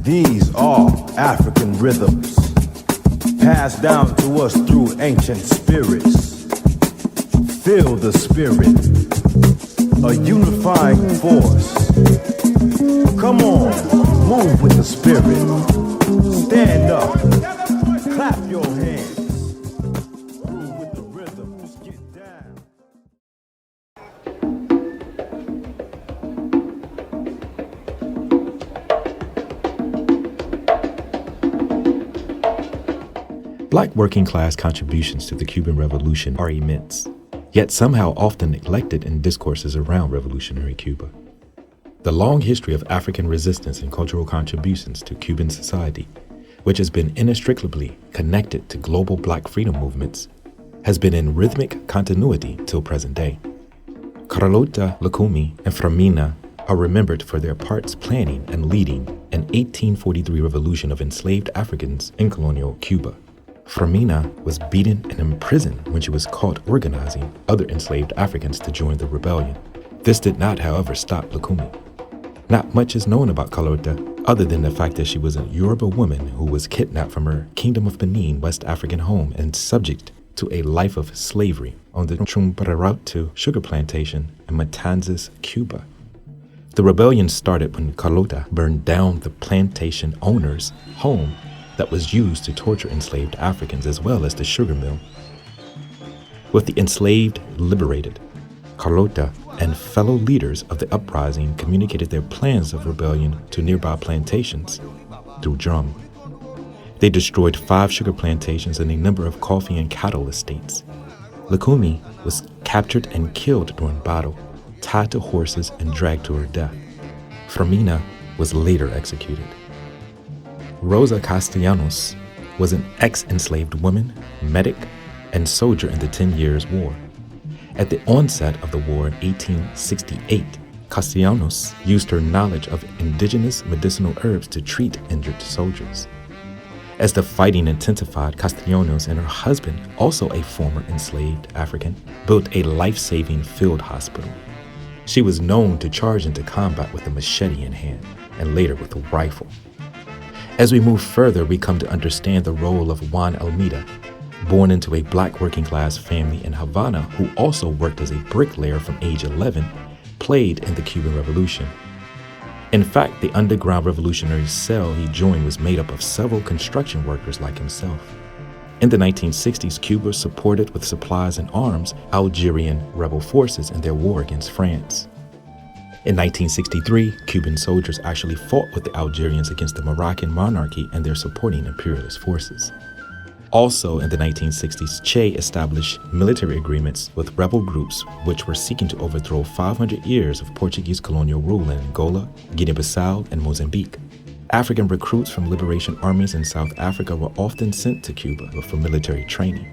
These are African rhythms, passed down to us through ancient spirits. Feel the spirit, a unifying force. Come on, move with the spirit. Stand up, clap your hands. Move with the rhythms, get down. Black working-class contributions to the Cuban Revolution are immense, yet somehow often neglected in discourses around revolutionary Cuba. The long history of African resistance and cultural contributions to Cuban society, which has been inextricably connected to global Black freedom movements, has been in rhythmic continuity till present day. Carlota, Lucumi, and Fermina are remembered for their parts planning and leading an 1843 revolution of enslaved Africans in colonial Cuba. Fermina was beaten and imprisoned when she was caught organizing other enslaved Africans to join the rebellion. This did not, however, stop Lucumi. Not much is known about Carlota other than the fact that she was a Yoruba woman who was kidnapped from her Kingdom of Benin West African home and subject to a life of slavery on the Chumbararautu sugar plantation in Matanzas, Cuba. The rebellion started when Carlota burned down the plantation owner's home that was used to torture enslaved Africans as well as the sugar mill. With the enslaved liberated, Carlota and fellow leaders of the uprising communicated their plans of rebellion to nearby plantations through drum. They destroyed 5 sugar plantations and a number of coffee and cattle estates. Lucumi was captured and killed during battle, tied to horses and dragged to her death. Fermina was later executed. Rosa Castellanos was an ex-enslaved woman, medic, and soldier in the 10 Years' War. At the onset of the war in 1868, Castellanos used her knowledge of indigenous medicinal herbs to treat injured soldiers. As the fighting intensified, Castellanos and her husband, also a former enslaved African, built a life-saving field hospital. She was known to charge into combat with a machete in hand, and later with a rifle. As we move further, we come to understand the role of Juan Almeida, born into a Black working-class family in Havana who also worked as a bricklayer from age 11, played in the Cuban Revolution. In fact, the underground revolutionary cell he joined was made up of several construction workers like himself. In the 1960s, Cuba supported with supplies and arms Algerian rebel forces in their war against France. In 1963, Cuban soldiers actually fought with the Algerians against the Moroccan monarchy and their supporting imperialist forces. Also in the 1960s, Che established military agreements with rebel groups which were seeking to overthrow 500 years of Portuguese colonial rule in Angola, Guinea-Bissau, and Mozambique. African recruits from liberation armies in South Africa were often sent to Cuba for military training.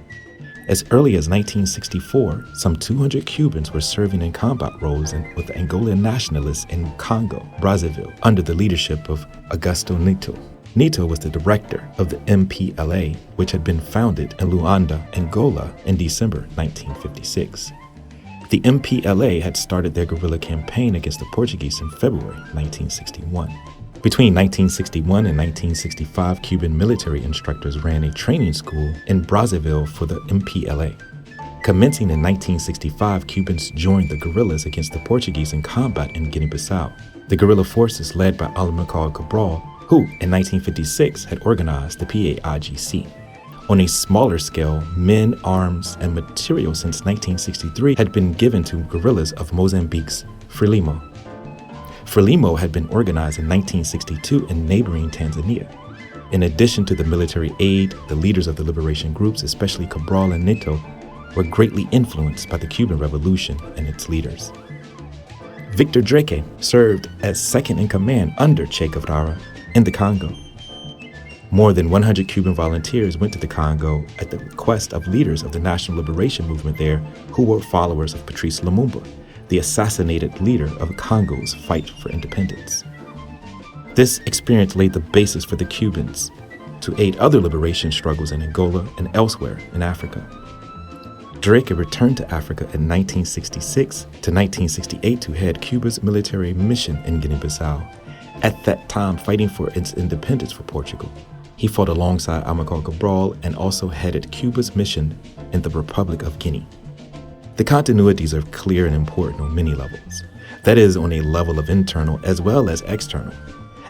As early as 1964, some 200 Cubans were serving in combat roles with the Angolan nationalists in Congo, Brazzaville, under the leadership of Augusto Neto. Neto was the director of the MPLA, which had been founded in Luanda, Angola, in December 1956. The MPLA had started their guerrilla campaign against the Portuguese in February 1961. Between 1961 and 1965, Cuban military instructors ran a training school in Brazzaville for the MPLA. Commencing in 1965, Cubans joined the guerrillas against the Portuguese in combat in Guinea-Bissau. The guerrilla forces led by Amilcar Cabral, who in 1956 had organized the PAIGC. On a smaller scale, men, arms, and material since 1963 had been given to guerrillas of Mozambique's Frelimo. Frelimo had been organized in 1962 in neighboring Tanzania. In addition to the military aid, the leaders of the liberation groups, especially Cabral and Neto, were greatly influenced by the Cuban Revolution and its leaders. Victor Drake served as second-in-command under Che Guevara in the Congo. More than 100 Cuban volunteers went to the Congo at the request of leaders of the National Liberation Movement there who were followers of Patrice Lumumba, the assassinated leader of Congo's fight for independence. This experience laid the basis for the Cubans to aid other liberation struggles in Angola and elsewhere in Africa. Drake returned to Africa in 1966 to 1968 to head Cuba's military mission in Guinea-Bissau at that time fighting for its independence for Portugal. He fought alongside Amilcar Cabral and also headed Cuba's mission in the Republic of Guinea. The continuities are clear and important on many levels. That is, on a level of internal as well as external.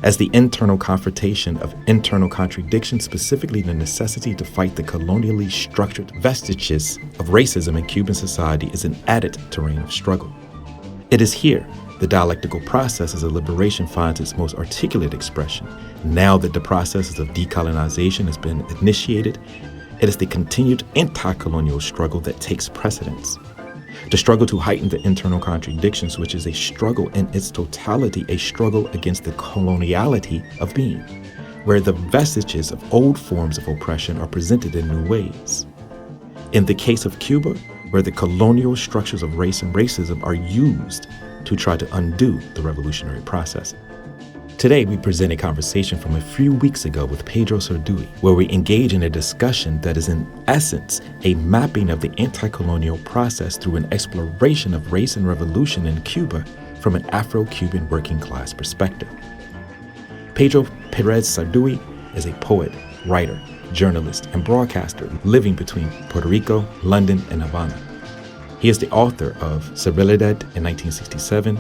As the internal confrontation of internal contradictions, specifically the necessity to fight the colonially structured vestiges of racism in Cuban society, is an added terrain of struggle. It is here the dialectical processes of liberation finds its most articulate expression. Now that the processes of decolonization has been initiated, it is the continued anti-colonial struggle that takes precedence. The struggle to heighten the internal contradictions, which is a struggle in its totality, a struggle against the coloniality of being, where the vestiges of old forms of oppression are presented in new ways. In the case of Cuba, where the colonial structures of race and racism are used to try to undo the revolutionary process. Today, we present a conversation from a few weeks ago with Pedro Sarduy, where we engage in a discussion that is in essence a mapping of the anti-colonial process through an exploration of race and revolution in Cuba from an Afro Cuban working class perspective. Pedro Pérez Sarduy is a poet, writer, journalist, and broadcaster living between Puerto Rico, London, and Havana. He is the author of Serenidad in 1967,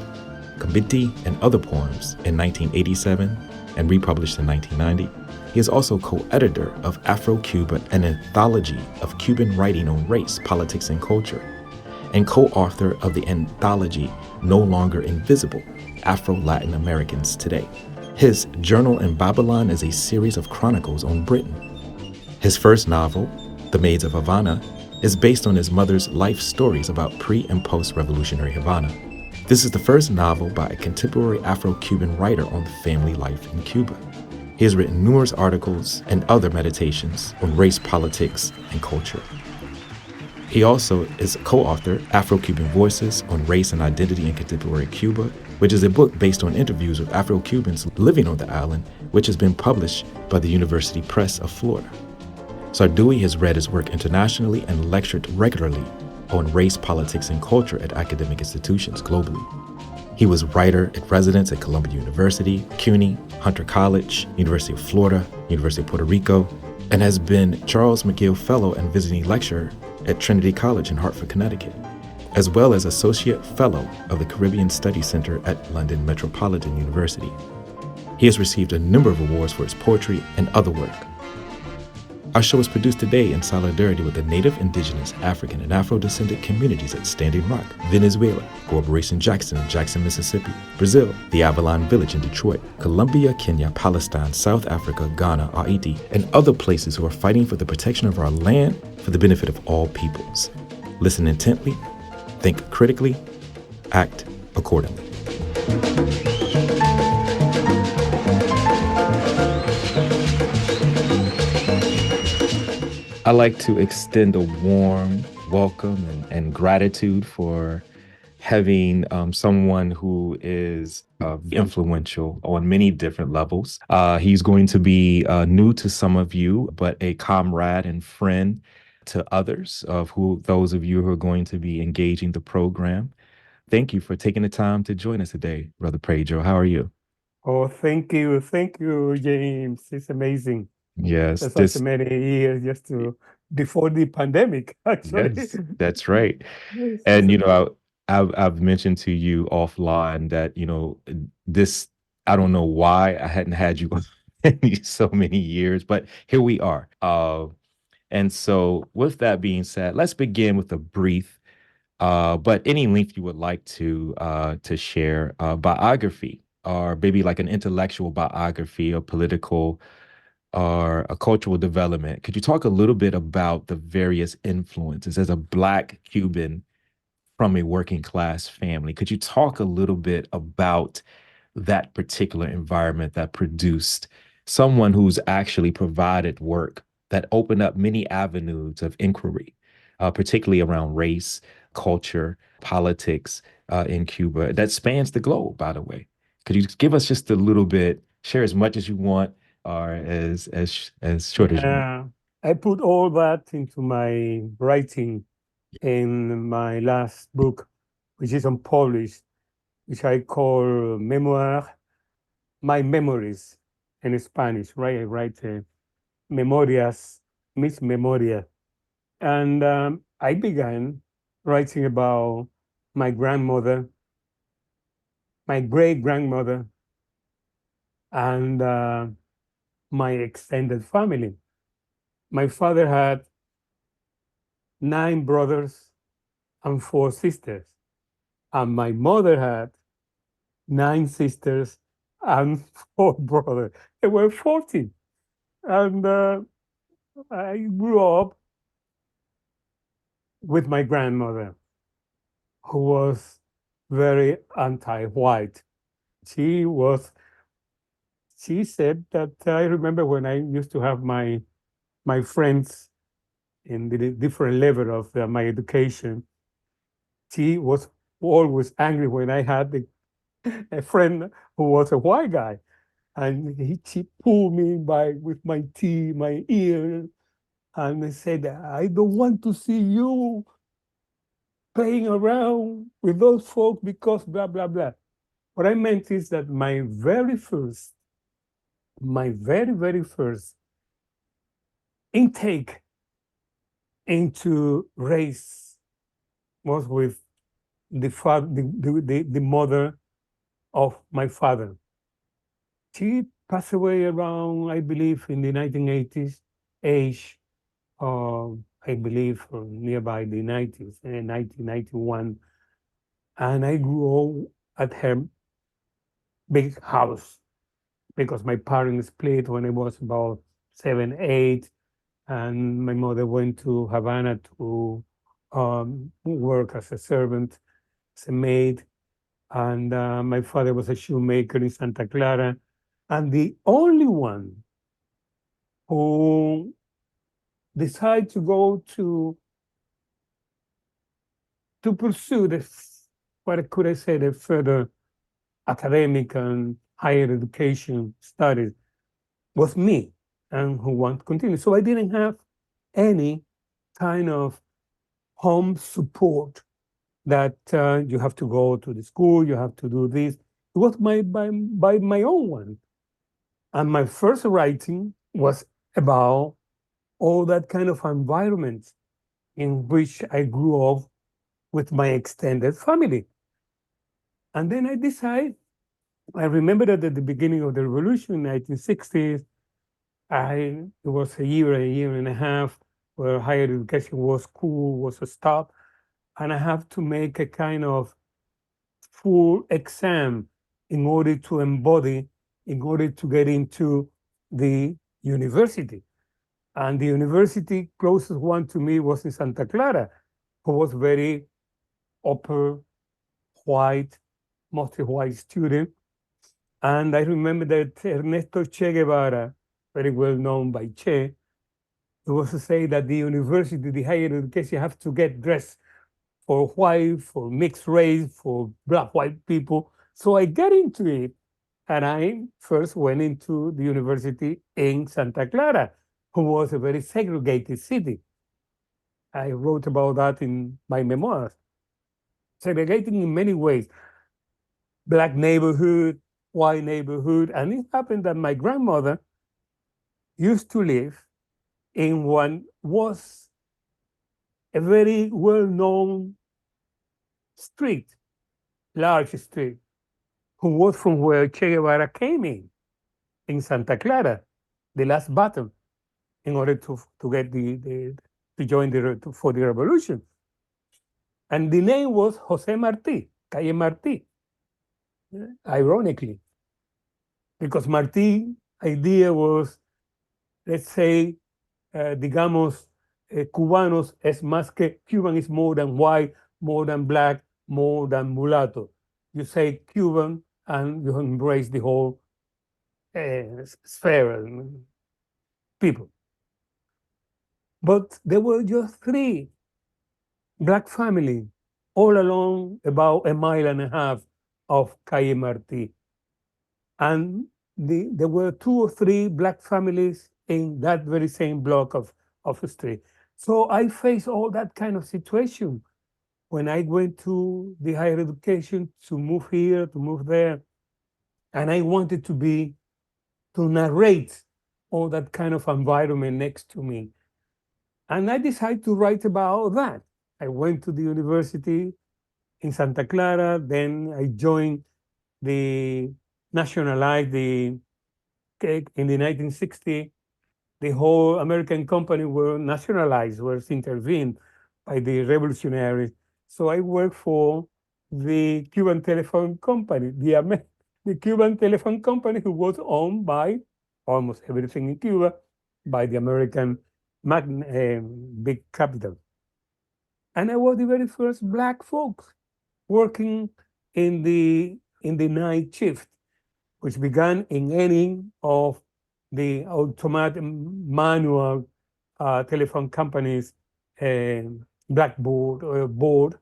Committee and Other Poems in 1987 and republished in 1990. He is also co-editor of Afro Cuban, an anthology of Cuban writing on race, politics, and culture, and co-author of the anthology No Longer Invisible, Afro-Latin Americans Today. His Journal in Babylon is a series of chronicles on Britain. His first novel, The Maids of Havana, is based on his mother's life stories about pre- and post-revolutionary Havana. This is the first novel by a contemporary Afro-Cuban writer on the family life in Cuba. He has written numerous articles and other meditations on race, politics, and culture. He also is a co-author, Afro-Cuban Voices on Race and Identity in Contemporary Cuba, which is a book based on interviews with Afro-Cubans living on the island, which has been published by the University Press of Florida. Sarduy has read his work internationally and lectured regularly on race, politics, and culture at academic institutions globally. He was writer in residence at Columbia University, CUNY, Hunter College, University of Florida, University of Puerto Rico, and has been Charles McGill Fellow and visiting lecturer at Trinity College in Hartford, Connecticut, as well as Associate Fellow of the Caribbean Studies Center at London Metropolitan University. He has received a number of awards for his poetry and other work. Our show is produced today in solidarity with the Native, Indigenous, African, and Afro-descendant communities at Standing Rock, Venezuela, Corporation Jackson in Jackson, Mississippi, Brazil, the Avalon Village in Detroit, Colombia, Kenya, Palestine, South Africa, Ghana, Haiti, and other places who are fighting for the protection of our land for the benefit of all peoples. Listen intently, think critically, act accordingly. I'd like to extend a warm welcome and gratitude for having someone who is influential on many different levels. He's going to be new to some of you, but a comrade and friend to others of those of you who are going to be engaging the program. Thank you for taking the time to join us today, Brother Pedro. How are you? Oh, thank you. Thank you, James. It's amazing. Yes, For such many years before the pandemic, actually. yes, that's right. Yes, And it's amazing. I've mentioned to you offline that this, I don't know why I hadn't had you in so many years, but here we are. And so with that being said, let's begin with a brief, but any length you would like to share, biography, or maybe like an intellectual biography or political or a cultural development. Could you talk a little bit about the various influences as a Black Cuban from a working class family? Could you talk a little bit about that particular environment that produced someone who's actually provided work that opened up many avenues of inquiry, particularly around race, culture, politics in Cuba that spans the globe, by the way? Could you give us just a little bit, share as much as you want or as short as you want? Yeah, I put all that into my writing in my last book, which is unpublished, which I call Memoir my memories in Spanish, right? I write memorias, mis memoria. And I began writing about my grandmother, my great grandmother, and my extended family. My father had 9 brothers and 4 sisters, and my mother had 9 sisters and 4 brothers. There were 14. And I grew up with my grandmother, who was very anti-white. She was, she said that I remember when I used to have my friends in the different level of my education, she was always angry when I had a friend who was a white guy. And she pulled me with my ear, and said, I don't want to see you playing around with those folks because blah, blah, blah. What I meant is that my very first intake into race was with the mother of my father. She passed away around, I believe, in the 1980s, age, I believe, nearby the 90s, 1991. And I grew up at her big house because my parents split when I was about 7, 8, and my mother went to Havana to work as a servant, as a maid, and my father was a shoemaker in Santa Clara. And the only one who decided to go to pursue this, what could I say, the further academic and higher education studies was me, and who want to continue. So I didn't have any kind of home support that you have to go to the school, you have to do this. It was by my own one. And my first writing was about all that kind of environment in which I grew up with my extended family. And then I remember that at the beginning of the revolution, 1960s, it was a year and a half where higher education was cool, was a stop, and I have to make a kind of full exam in order to embody, in order to get into the university. And the university closest one to me was in Santa Clara, who was very upper white, mostly white student. And I remember that Ernesto Che Guevara, very well known by Che, he was to say that the university, the higher education, have to get dressed for white, for mixed race, for black white people. So I got into it, and I first went into the university in Santa Clara, who was a very segregated city. I wrote about that in my memoirs. Segregating in many ways, black neighborhood, white neighborhood. And it happened that my grandmother used to live in what was a very well-known street, large street, who was from where Che Guevara came in Santa Clara, the last battle, in order to get to join for the revolution. And the name was Jose Marti, Calle Marti, ironically, because Marti idea was, let's say, digamos, cubanos es más que, Cuban is more than white, more than black, more than mulatto. You say Cuban and you embrace the whole sphere and people. But there were just 3 black families all along about a mile and a half of Calle Marti. And there were 2 or 3 black families in that very same block of street. So I faced all that kind of situation when I went to the higher education, to move here, to move there. And I wanted to narrate all that kind of environment next to me. And I decided to write about that. I went to the university in Santa Clara, then I joined the nationalized, in the 1960s, the whole American company were nationalized, was intervened by the revolutionaries. So I worked for the Cuban telephone company, the Cuban telephone company, who was owned by almost everything in Cuba by the American big capital. And I was the very first Black folks working in the night shift, which began in any of the automatic manual telephone companies, blackboard or board.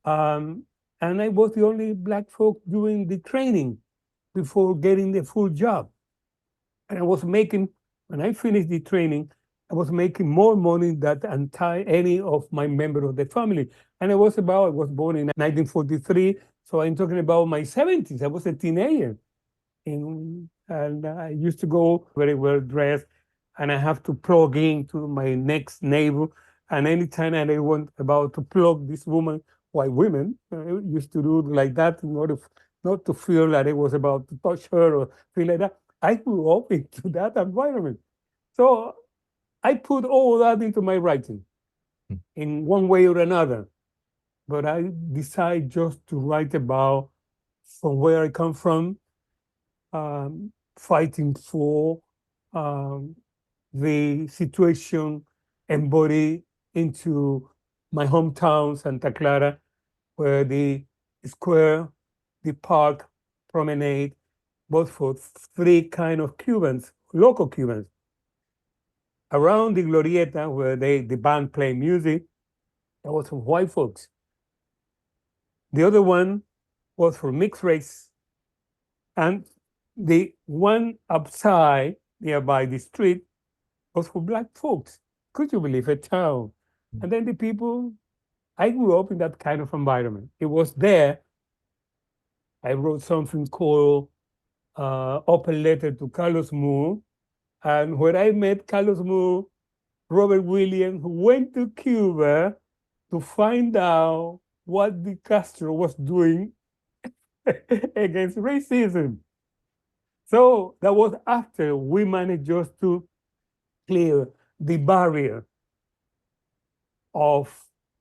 Um, and I was the only Black folk doing the training before getting the full job. And I was making, when I finished the training, I was making more money than any of my members of the family. And I was born in 1943, so I'm talking about my 70s. I was a teenager. And I used to go very well dressed, and I have to plug into my next neighbor. And anytime I want about to plug this woman, white women used to do like that in order not to feel that I was about to touch her or feel like that. I grew up into that environment. So I put all that into my writing in one way or another. But I decided just to write about from where I come from, fighting for the situation embodied into my hometown, Santa Clara, where the square, the park, promenade, both for three kind of Cubans, local Cubans. Around the Glorieta, where the band play music, there was some white folks. The other one was for mixed race, and the one upside nearby the street was for Black folks. Could you believe it? Town. And then the people, I grew up in that kind of environment. It was there. I wrote something called Open Letter to Carlos Moore. And when I met Carlos Moore, Robert Williams, who went to Cuba to find out what the Castro was doing against racism. So that was after we managed just to clear the barrier of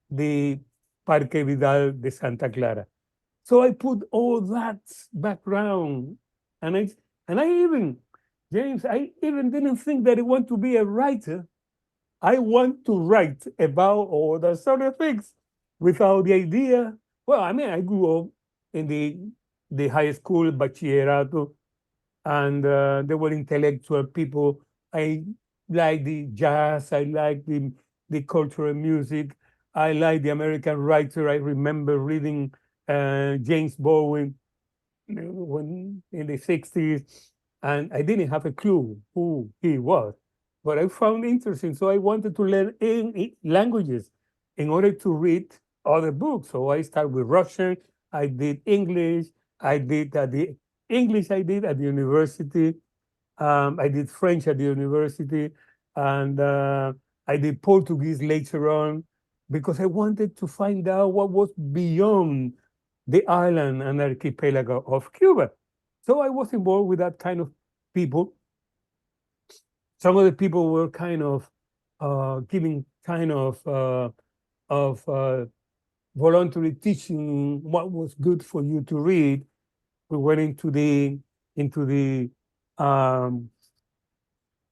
the Parque Vidal de Santa Clara. So I put all that background, and I even, James, I even didn't think that I want to be a writer. I want to write about all the sort of things without the idea. Well, I mean, I grew up in the high school, bachillerato, and there were intellectual people. I like the jazz. I like the cultural music. I like the American writer. I remember reading James Bowen when in the 60s, and I didn't have a clue who he was, but I found interesting. So I wanted to learn languages in order to read other books. So I started with Russian. I did English. I did the English. I did at the university. I did French at the university, and I did Portuguese later on because I wanted to find out what was beyond the island and archipelago of Cuba. So I was involved with that kind of people. Some of the people were kind of giving kind of voluntary teaching what was good for you to read. We went into um,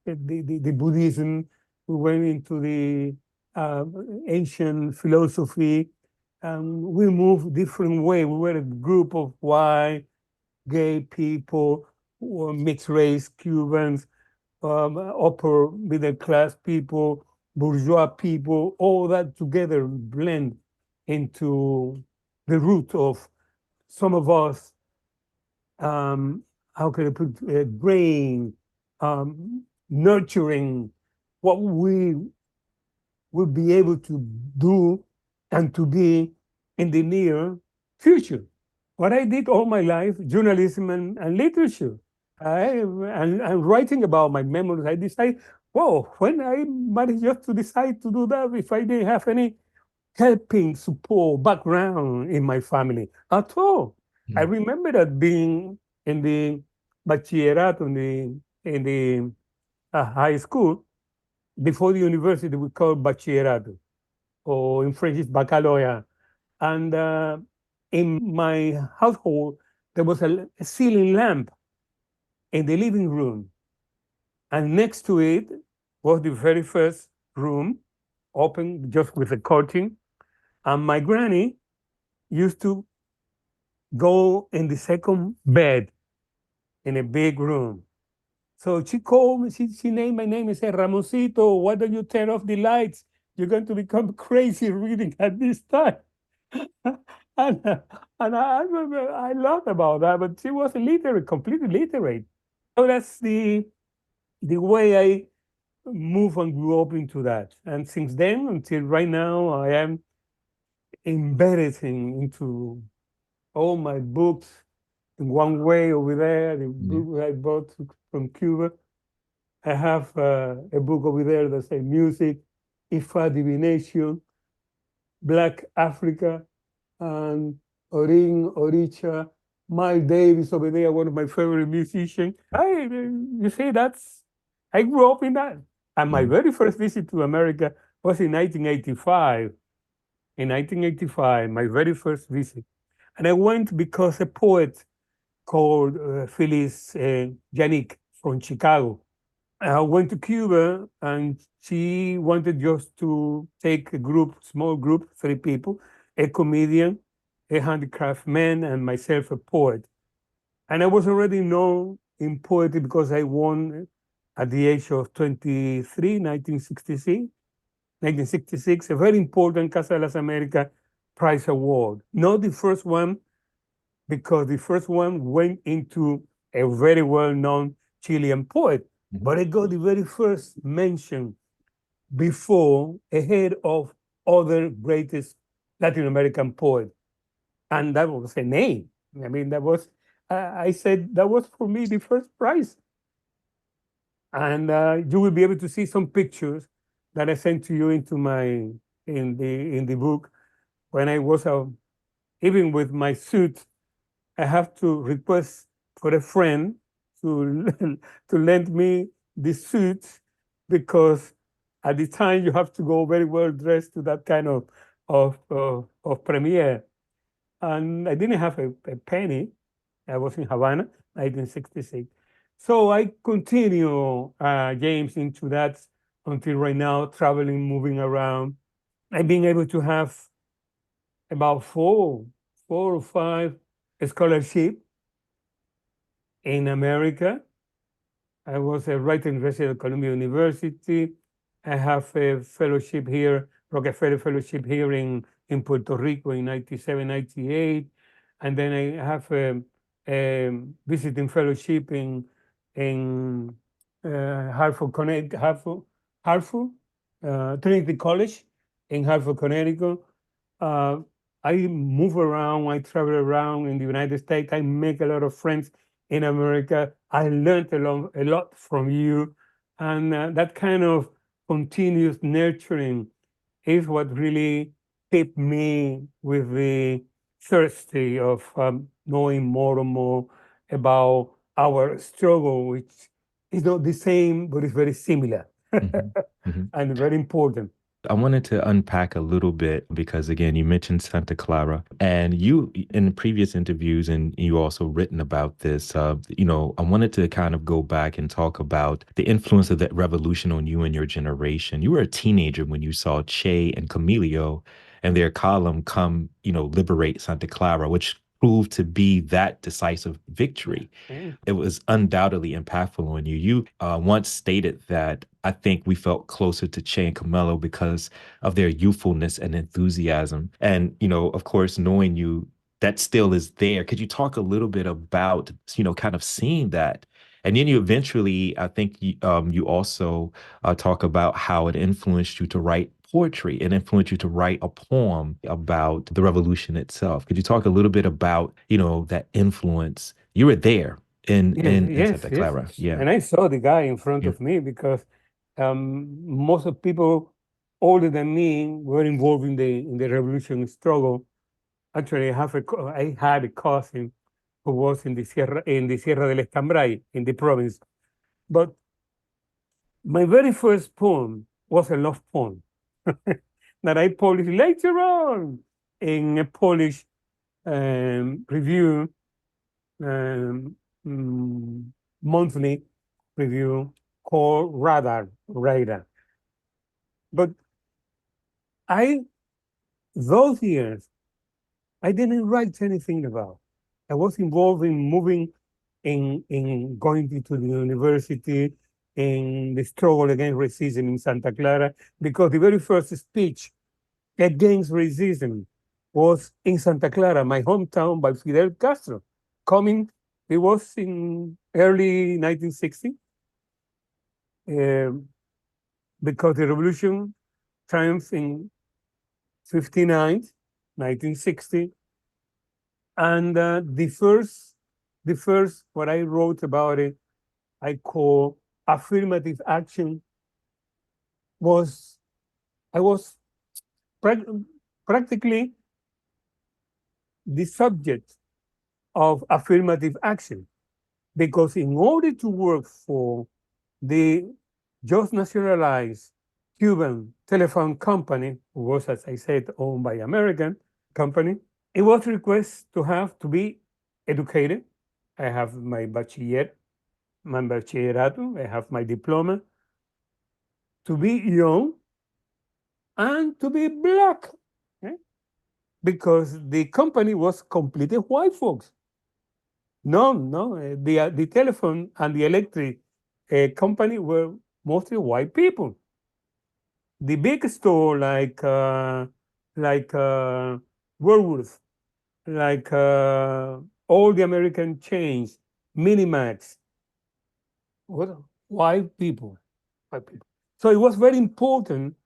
the Buddhism. We went into the ancient philosophy. We moved different way. We were a group of white, gay people, mixed race Cubans, upper middle class people, bourgeois people, all that together blend into the root of some of us, how can I put brain, nurturing what we will be able to do and to be in the near future what I did all my life, journalism and literature. And writing about my memories, I decided, whoa, when I managed just to decide to do that, if I didn't have any helping support background in my family at all. I remember that being in the bachillerato, in the high school, before the university, we call bachillerato, or in French, it's baccalaureate. And in my household, there was a ceiling lamp in the living room. And next to it was the very first room, open just with a curtain. And my granny used to go in the second bed in a big room. So she called me, she named my name and said, Ramoncito, why don't you turn off the lights? You're going to become crazy reading at this time. and I loved about that, but she was illiterate, completely literate. So that's the way I moved and grew up into that. And since then until right now, I am embedded into all my books in one way over there. The book I bought from Cuba. I have a book over there that says Music, Ifa Divination, Black Africa, and Orin Oricha, Miles Davis over there, one of my favorite musicians. You see, I grew up in that. And my very first visit to America was in 1985. In 1985, my very first visit. And I went because a poet called Phyllis Yannick from Chicago. I went to Cuba and she wanted just to take a group, small group, 3 people, a comedian, a handicraft man, and myself, a poet. And I was already known in poetry because I won at the age of 23, 1966, a very important Casa de las Americas Prize Award. Not the first one, because the first one went into a very well-known Chilean poet, but I got the very first mention ahead of other greatest Latin American poet. And that was a name. I mean, I said that was for me the first prize. And you will be able to see some pictures that I sent to you in the book. When I was even with my suit, I have to request for a friend to to lend me the suit, because at the time you have to go very well dressed to that kind of premiere. And I didn't have a penny. I was in Havana, 1966. So I continue, James, into that until right now, traveling, moving around. I've been able to have about four or five scholarships in America. I was a writing resident at Columbia University. I have a fellowship here, Rockefeller Fellowship here in Puerto Rico in 97, 98. And then I have a visiting fellowship in Hartford, Connecticut, Trinity College in Hartford, Connecticut. I move around, I travel around in the United States. I make a lot of friends in America. I learned a lot from you. And that kind of continuous nurturing is what really kept me with the thirsty of knowing more and more about our struggle, which is not the same, but it's very similar and very important. I wanted to unpack a little bit because, again, you mentioned Santa Clara, and you, in previous interviews, and you also written about this, I wanted to kind of go back and talk about the influence of that revolution on you and your generation. You were a teenager when you saw Che and Camilio and their column Come, Liberate Santa Clara, which proved to be that decisive victory. It was undoubtedly impactful on you. You once stated that I think we felt closer to Che and Camilo because of their youthfulness and enthusiasm. And, of course, knowing you, that still is there. Could you talk a little bit about, kind of seeing that? And then you eventually, I think you also talk about how it influenced you to write poetry and influenced you to write a poem about the revolution itself. Could you talk a little bit about, that influence? You were there in Yes, Santa yes. Clara. Yeah. And I saw the guy in front Yeah. of me because most of people older than me were involved in the revolution struggle. Actually, I had a cousin who was in the Sierra del Escambray in the province. But my very first poem was a love poem that I published later on in a Polish review, um, mm, monthly review called Radar. But I, those years, I didn't write anything about. I was involved in moving, in going into the university, in the struggle against racism in Santa Clara, because the very first speech against racism was in Santa Clara, my hometown, by Fidel Castro. It was in early 1960, because the revolution triumphed in 59, 1960, and the first what I wrote about it, I call affirmative action. I was practically the subject of affirmative action, because in order to work for the just nationalized Cuban telephone company, who was, as I said, owned by American company, it was request to have to be educated. I have my bachillerato, I have my diploma, to be young, and to be black, okay? Because the company was completely white folks. No, the telephone and the electric company were mostly white people. The big store like Woolworth, like all the American chains, Minimax, what white people, white people. So it was very important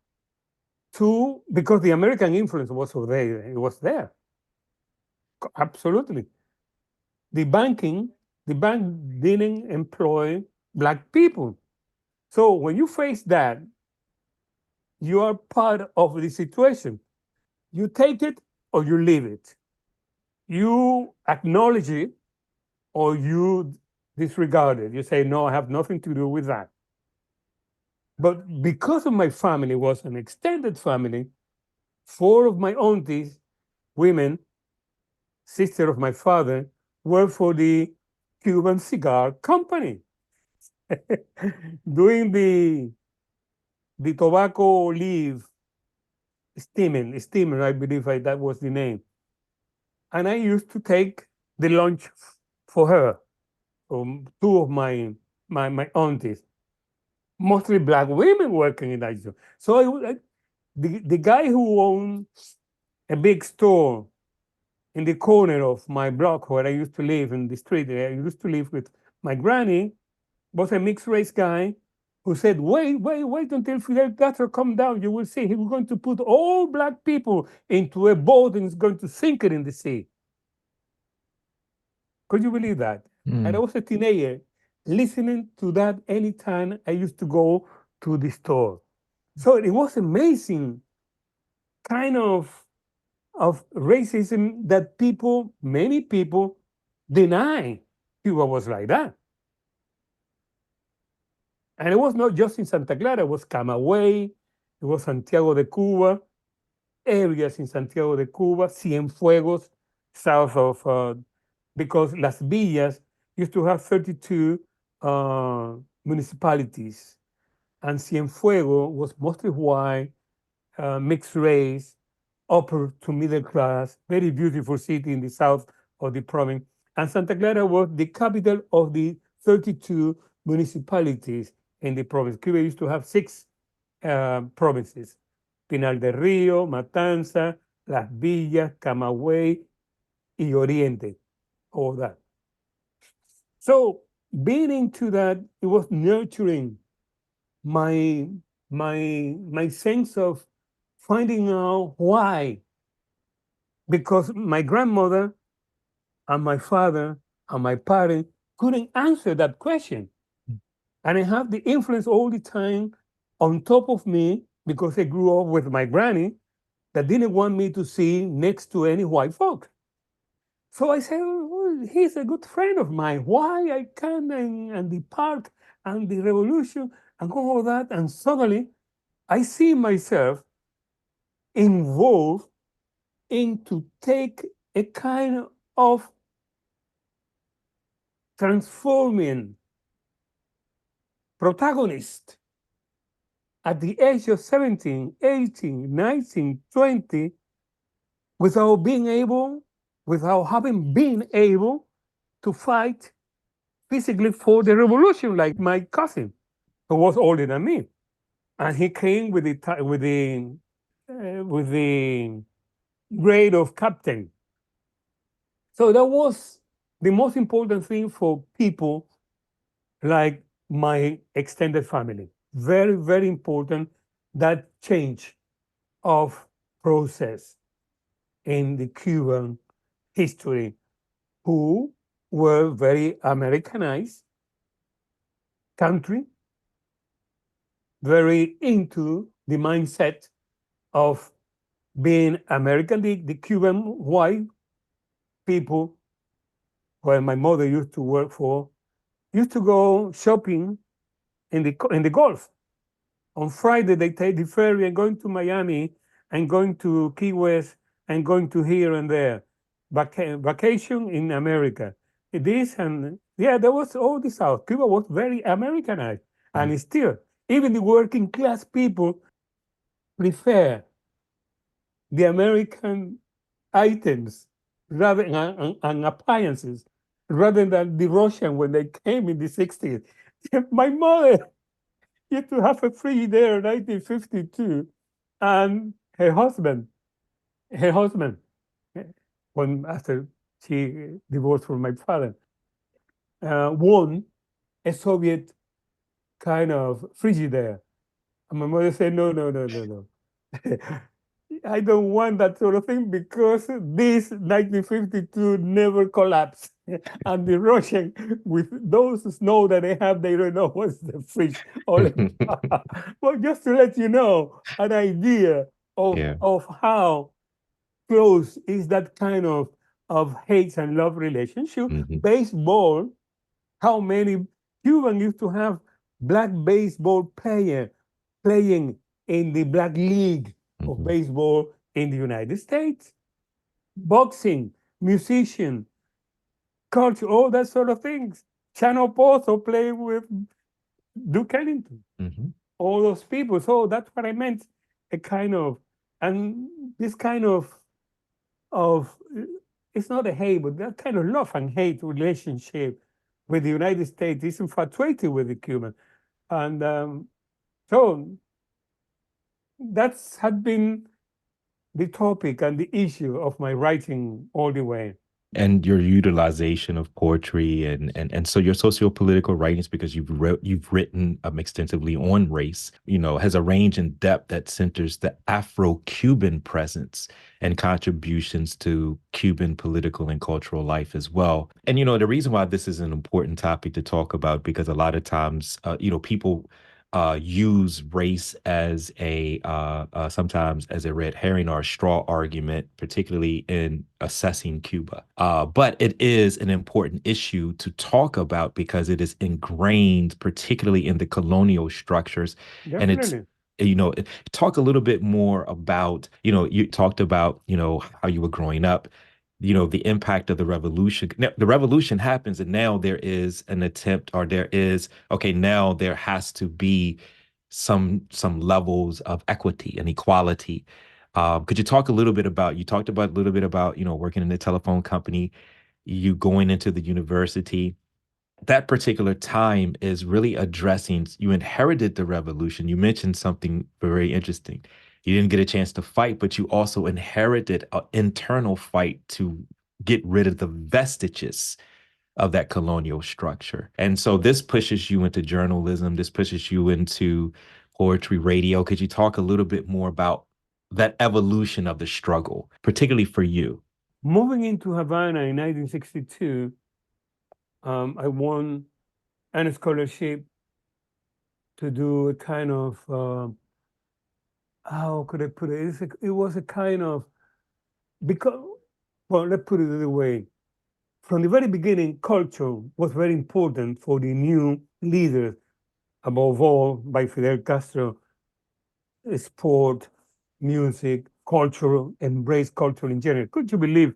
because the American influence was there. It was there, absolutely. The bank didn't employ black people. So when you face that, you are part of the situation. You take it or you leave it. You acknowledge it or you disregard it. You say, no, I have nothing to do with that. But because of my family was an extended family, 4 of my aunties, women, sister of my father, worked for the Cuban cigar company, doing the tobacco leaf steamer, I believe that was the name. And I used to take the lunch for her, 2 of my aunties, mostly black women working in that job. So the guy who owned a big store in the corner of my block where I used to live in the street, I used to live with my granny, was a mixed race guy who said, wait until Fidel Castro come down. You will see he's going to put all black people into a boat and he's going to sink it in the sea. Could you believe that? And I was a teenager listening to that anytime I used to go to the store. So it was amazing kind of racism that many people deny Cuba was like that. And it was not just in Santa Clara, it was Camagüey, it was Santiago de Cuba, areas in Santiago de Cuba, Cienfuegos, south of, because Las Villas used to have 32 municipalities, and Cienfuegos was mostly white, mixed race, upper to middle class, very beautiful city in the south of the province. And Santa Clara was the capital of the 32 municipalities in the province. Cuba used to have 6 provinces: Pinal del Rio, Matanza, Las Villas, Camagüey, y Oriente, all that. So being into that, it was nurturing my sense of finding out why. Because my grandmother and my father and my parents couldn't answer that question. And I have the influence all the time on top of me because I grew up with my granny that didn't want me to see next to any white folk. So I said, well, he's a good friend of mine. Why I can and the park and the revolution and all that. And suddenly I see myself involved in to take a kind of transforming protagonist at the age of 17, 18, 19, 20, without being able, without having been able to fight physically for the revolution, like my cousin, who was older than me. And he came with the grade of captain. So that was the most important thing for people like my extended family. Very, very important, that change of process in the Cuban history, who were very Americanized country, very into the mindset of being American. The Cuban white people, where my mother used to work for, used to go shopping in the Gulf. On Friday, they take the ferry and going to Miami and going to Key West and going to here and there. Vacation in America. This and yeah, there was all this out. Cuba was very Americanized. And it's still, even the working class people prefer the American items rather and appliances rather than the Russian when they came in the 60s. My mother used to have a fridge there in 1952, and her husband, when after she divorced from my father, won a Soviet kind of Frigidaire. And my mother said, no, no, no, no, no. I don't want that sort of thing because this 1952 never collapsed. And the Russian, with those snow that they have, they don't know what's the fridge. Well, just to let you know an idea of how close is that kind of hate and love relationship. Baseball, how many Cubans used to have black baseball player playing in the Black League of baseball in the United States. Boxing, musician, culture, all that sort of things. Chano Pozo played with Duke Ellington. All those people. So that's what I meant. A kind of, and this kind of, it's not a hate, but that kind of love and hate relationship with the United States is infatuated with the Cuban. And so that's had been the topic and the issue of my writing all the way. And your utilization of poetry and so your socio-political writings, because you've written extensively on race, has a range and depth that centers the Afro-Cuban presence and contributions to Cuban political and cultural life as well. And the reason why this is an important topic to talk about, because a lot of times people use race as sometimes as a red herring or a straw argument, particularly in assessing Cuba. But it is an important issue to talk about because it is ingrained, particularly in the colonial structures. Definitely. And it's, talk a little bit more about, you talked about, how you were growing up, the impact of the revolution. Now, the revolution happens, and now there is an attempt, or now there has to be some levels of equity and equality. Could you talk a little bit about, you talked about a little bit about, working in the telephone company, you going into the university. That particular time is really addressing, you inherited the revolution. You mentioned something very interesting. You didn't get a chance to fight, but you also inherited an internal fight to get rid of the vestiges of that colonial structure. And so this pushes you into journalism. This pushes you into poetry, radio. Could you talk a little bit more about that evolution of the struggle, particularly for you? Moving into Havana in 1962, I won a scholarship to do a kind of, how could I put it? It was a kind of, because, well, let's put it the way. From the very beginning, culture was very important for the new leaders, above all by Fidel Castro. Sport, music, culture, embrace culture in general. Could you believe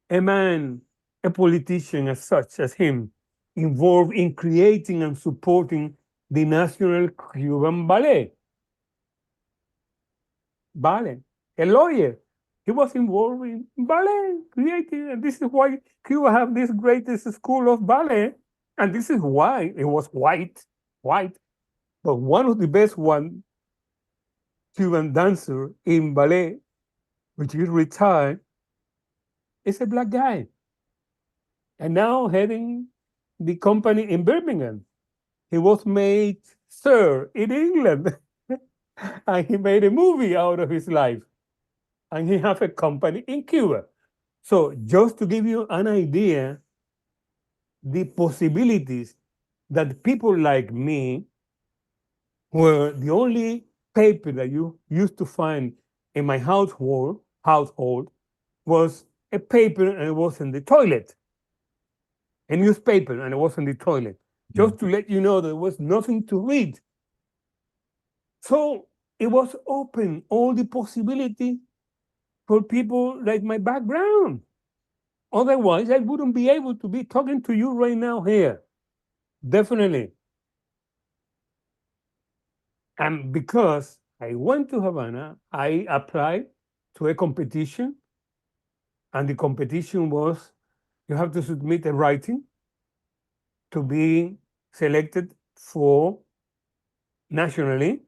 a man, a politician as such as him, involved in creating and supporting the National Cuban Ballet? Ballet, a lawyer. He was involved in ballet, creating, and this is why Cuba have this greatest school of ballet, and this is why it was white, but one of the best one Cuban dancer in ballet, which is retired, is a black guy, and now heading the company in Birmingham. He was made sir in England, and he made a movie out of his life, and he has a company in Cuba. So just to give you an idea, the possibilities that people like me were the only paper that you used to find in my household was a paper and it was in the toilet, a newspaper and it was in the toilet, just to let you know there was nothing to read. So it was open, all the possibility for people like my background. Otherwise, I wouldn't be able to be talking to you right now here. Definitely. And because I went to Havana, I applied to a competition, and the competition was you have to submit a writing to be selected for nationally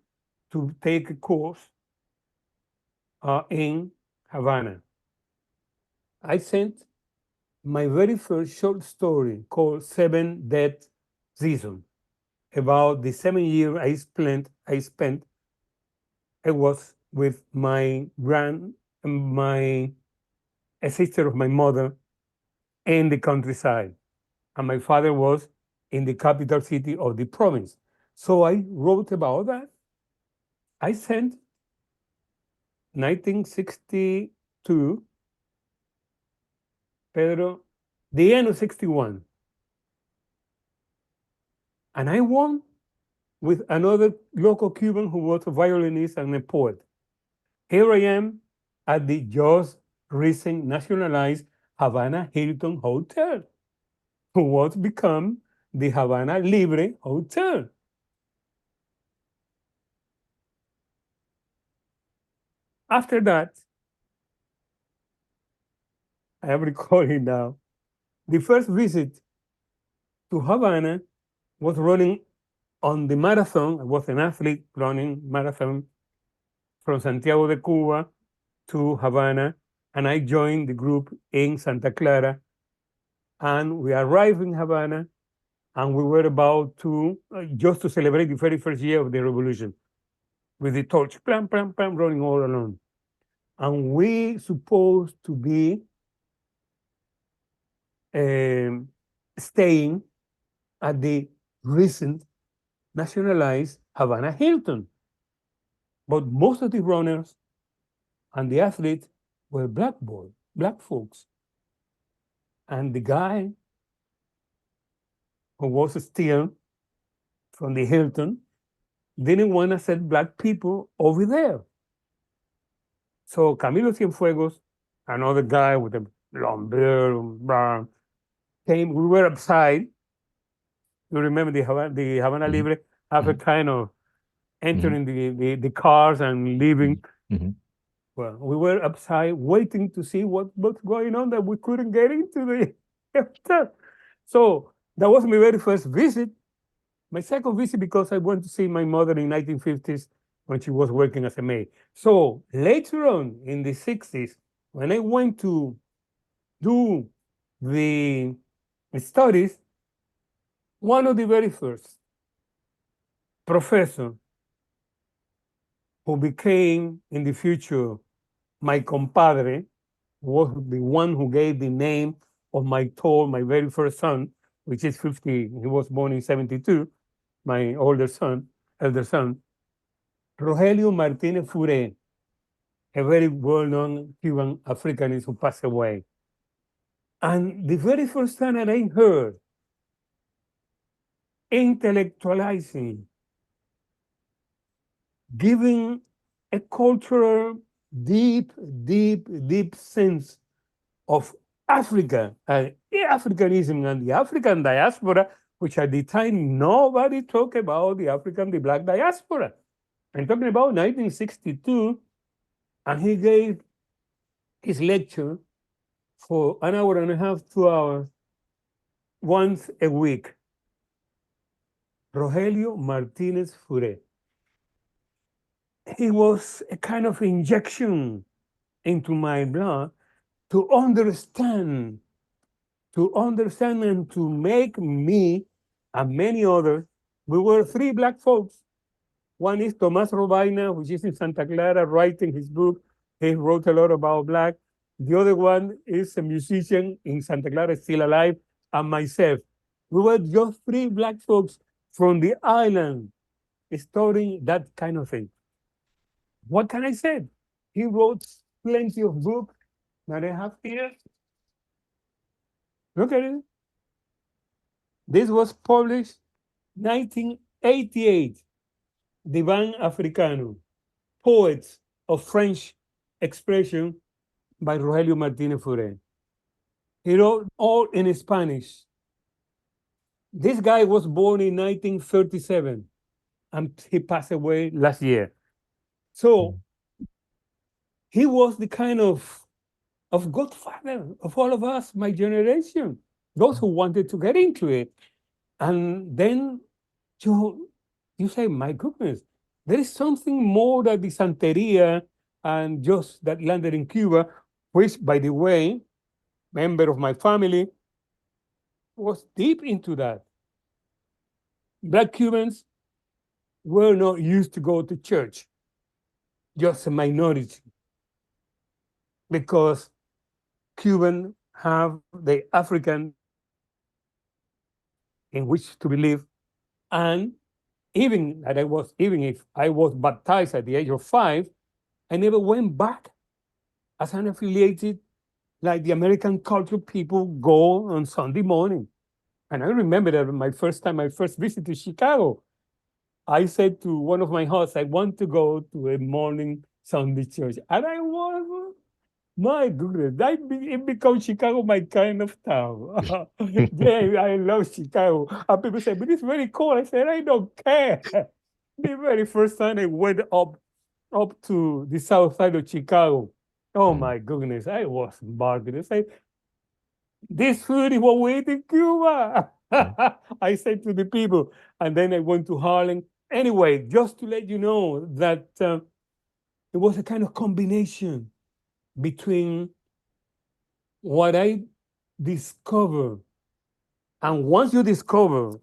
to take a course in Havana. I sent my very first short story called Seven Dead Seasons, about the 7 years I spent. I was with my a sister of my mother in the countryside, and my father was in the capital city of the province. So I wrote about that. I sent 1962, Pedro, the end of 61, and I won with another local Cuban who was a violinist and a poet. Here I am at the just recent nationalized Havana Hilton Hotel, who was become the Havana Libre Hotel. After that, I am recalling now, the first visit to Havana was running on the marathon. I was an athlete running marathon from Santiago de Cuba to Havana, and I joined the group in Santa Clara. And we arrived in Havana, and we were about to, just to celebrate the very first year of the revolution, with the torch, plam, plam, plam, running all along. And we supposed to be staying at the recent nationalized Havana Hilton. But most of the runners and the athletes were black folks. And the guy who was still from the Hilton didn't want to send black people over there. So Camilo Cienfuegos, another guy with a long beard, came. We were outside. You remember the Havana Libre have a kind of entering the cars and leaving. Well, we were outside waiting to see what's going on, that we couldn't get into the hotel. So that was my very first visit. My second visit, because I went to see my mother in 1950s when she was working as a maid. So later on in the 60s, when I went to do the studies, one of the very first professor who became in the future my compadre, was the one who gave the name of my tour, my very first son, which is 50. He was born in 72, my elder son, Rogelio Martinez Fure, a very well-known Cuban Africanist who passed away. And the very first time that I heard intellectualizing, giving a cultural, deep, deep, deep sense of Africa and Africanism and the African diaspora, which at the time nobody talked about the Black diaspora. I'm talking about 1962, and he gave his lecture for an hour and a half, 2 hours, once a week. Rogelio Martinez Fure. He was a kind of injection into my blood to understand and to make me and many others. We were three Black folks. One is Tomás Robaina, which is in Santa Clara writing his book. He wrote a lot about Black. The other one is a musician in Santa Clara, still alive, and myself. We were just three Black folks from the island studying that kind of thing. What can I say? He wrote plenty of books that I have here. Look at it. This was published 1988. Divan Africano, Poets of French Expression by Rogelio Martinez Fure. He wrote all in Spanish. This guy was born in 1937 and he passed away last year. So he was the kind of godfather of all of us, my generation, those who wanted to get into it. And then you say, my goodness, there is something more than the Santeria and just that landed in Cuba, which, by the way, member of my family was deep into that. Black Cubans were not used to go to church, just a minority, because Cubans have the African in which to believe, and even if I was baptized at the age of 5, I never went back as an affiliated like the American culture people go on Sunday morning. And I remember that my first visit to Chicago, I said to one of my hosts, I want to go to a morning Sunday church. And I was, my goodness, it becomes Chicago my kind of town. Yeah, I love Chicago. And people say, but it's very cold. I said, I don't care. The very first time I went up to the south side of Chicago, oh my goodness, I was bargaining. I said, this food is what we eat in Cuba. I said to the people, and then I went to Harlem. Anyway, just to let you know that it was a kind of combination between what I discovered. And once you discover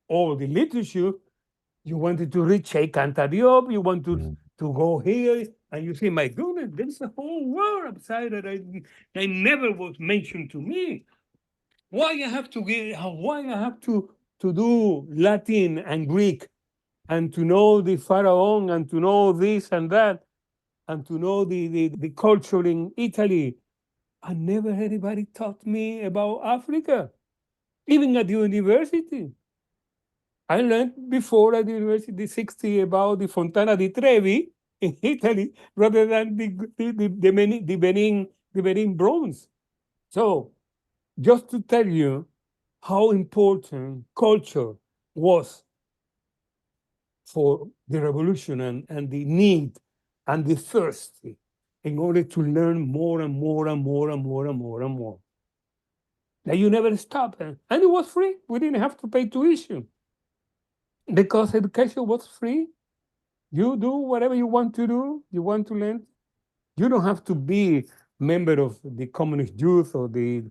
all the literature, you wanted to read Che Canta Diop, you want to go here, and you say, my goodness, there's a whole world outside that I never was mentioned to me. Why I have to do Latin and Greek, and to know the Pharaoh, and to know this and that, and to know the culture in Italy. I never anybody taught me about Africa, even at the university. I learned before at the University 60 about the Fontana di Trevi in Italy rather than the Benin bronze. So just to tell you how important culture was for the revolution and the need and the thirst in order to learn more and more and more and more and more and more. That you never stop. And it was free. We didn't have to pay tuition. Because education was free, you do whatever you want to do, you want to learn. You don't have to be member of the communist youth or the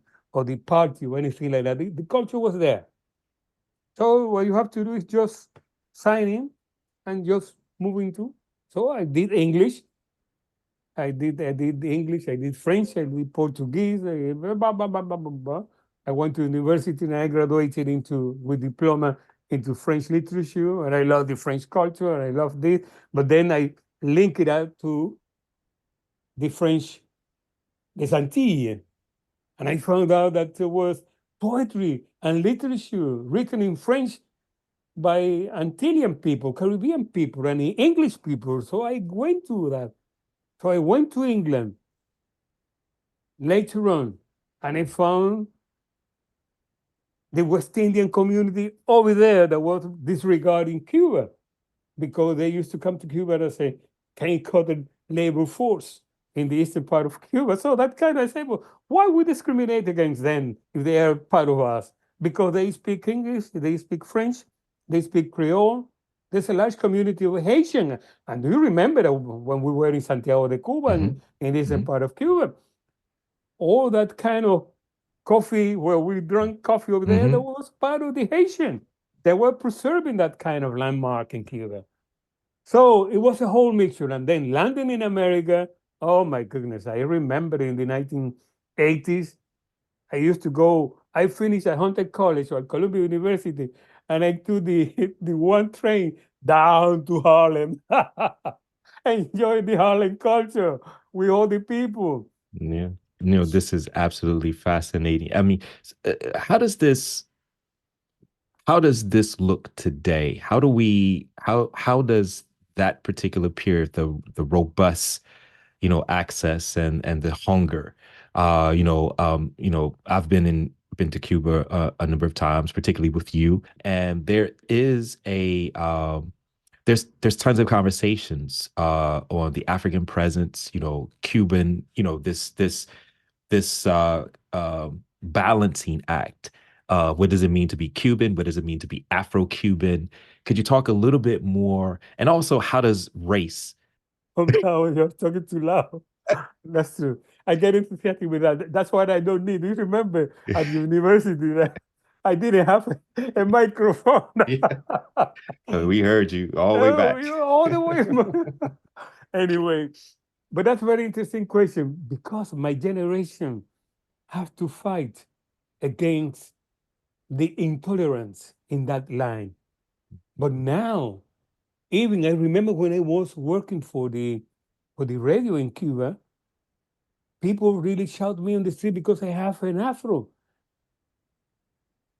party or anything like that. The culture was there. So what you have to do is just sign in and just move into. So I did English. I did English, I did French, I did Portuguese, blah, blah, blah, blah, blah, blah. I went to university and I graduated with diploma into French literature, and I love the French culture, and I love this. But then I link it up to the French, the Antilles, and I found out that there was poetry and literature written in French by Antillean people, Caribbean people, and English people. So I went to that. So I went to England later on, and I found the West Indian community over there that was disregarding Cuba, because they used to come to Cuba and say, can you cut the labor force in the eastern part of Cuba? So that kind of say, well, why we discriminate against them if they are part of us? Because they speak English, they speak French, they speak Creole. There's a large community of Haitian. And do you remember that when we were in Santiago de Cuba and in the eastern part of Cuba, all that kind of coffee where we drank coffee over there, that was part of the Haitian. They were preserving that kind of landmark in Cuba. So it was a whole mixture. And then landing in America, oh my goodness, I remember in the 1980s, I used to go, I finished at Hunter College or at Columbia University, and I took the one train down to Harlem. Enjoy the Harlem culture with all the people. Yeah. This is absolutely fascinating. I mean, how does this look today? How does that particular period, the robust, access and the hunger, I've been to Cuba a number of times, particularly with you, and there is there's tons of conversations on the African presence, Cuban, this balancing act. What does it mean to be Cuban? What does it mean to be Afro Cuban? Could you talk a little bit more? And also, how does race? Now you're talking too loud. That's true. I get enthusiastic with that. That's what I don't need. You remember at university that I didn't have a microphone. Yeah, we heard you all the way Oh, back. all the way. Anyway, but that's a very interesting question, because my generation have to fight against the intolerance in that line. But now, even I remember when I was working for the radio in Cuba, people really shout me on the street because I have an afro,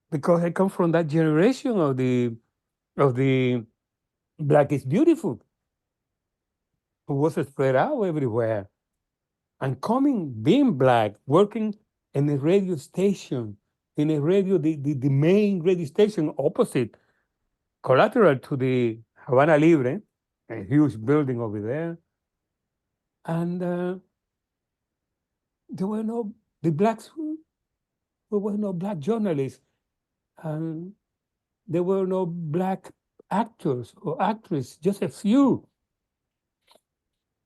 because I come from that generation of the Black is Beautiful, who was spread out everywhere. And being Black, working in a radio station, in a radio, the main radio station opposite, collateral to the Havana Libre, a huge building over there. And there were no, the Blacks, there were no Black journalists. And there were no Black actors or actresses, just a few.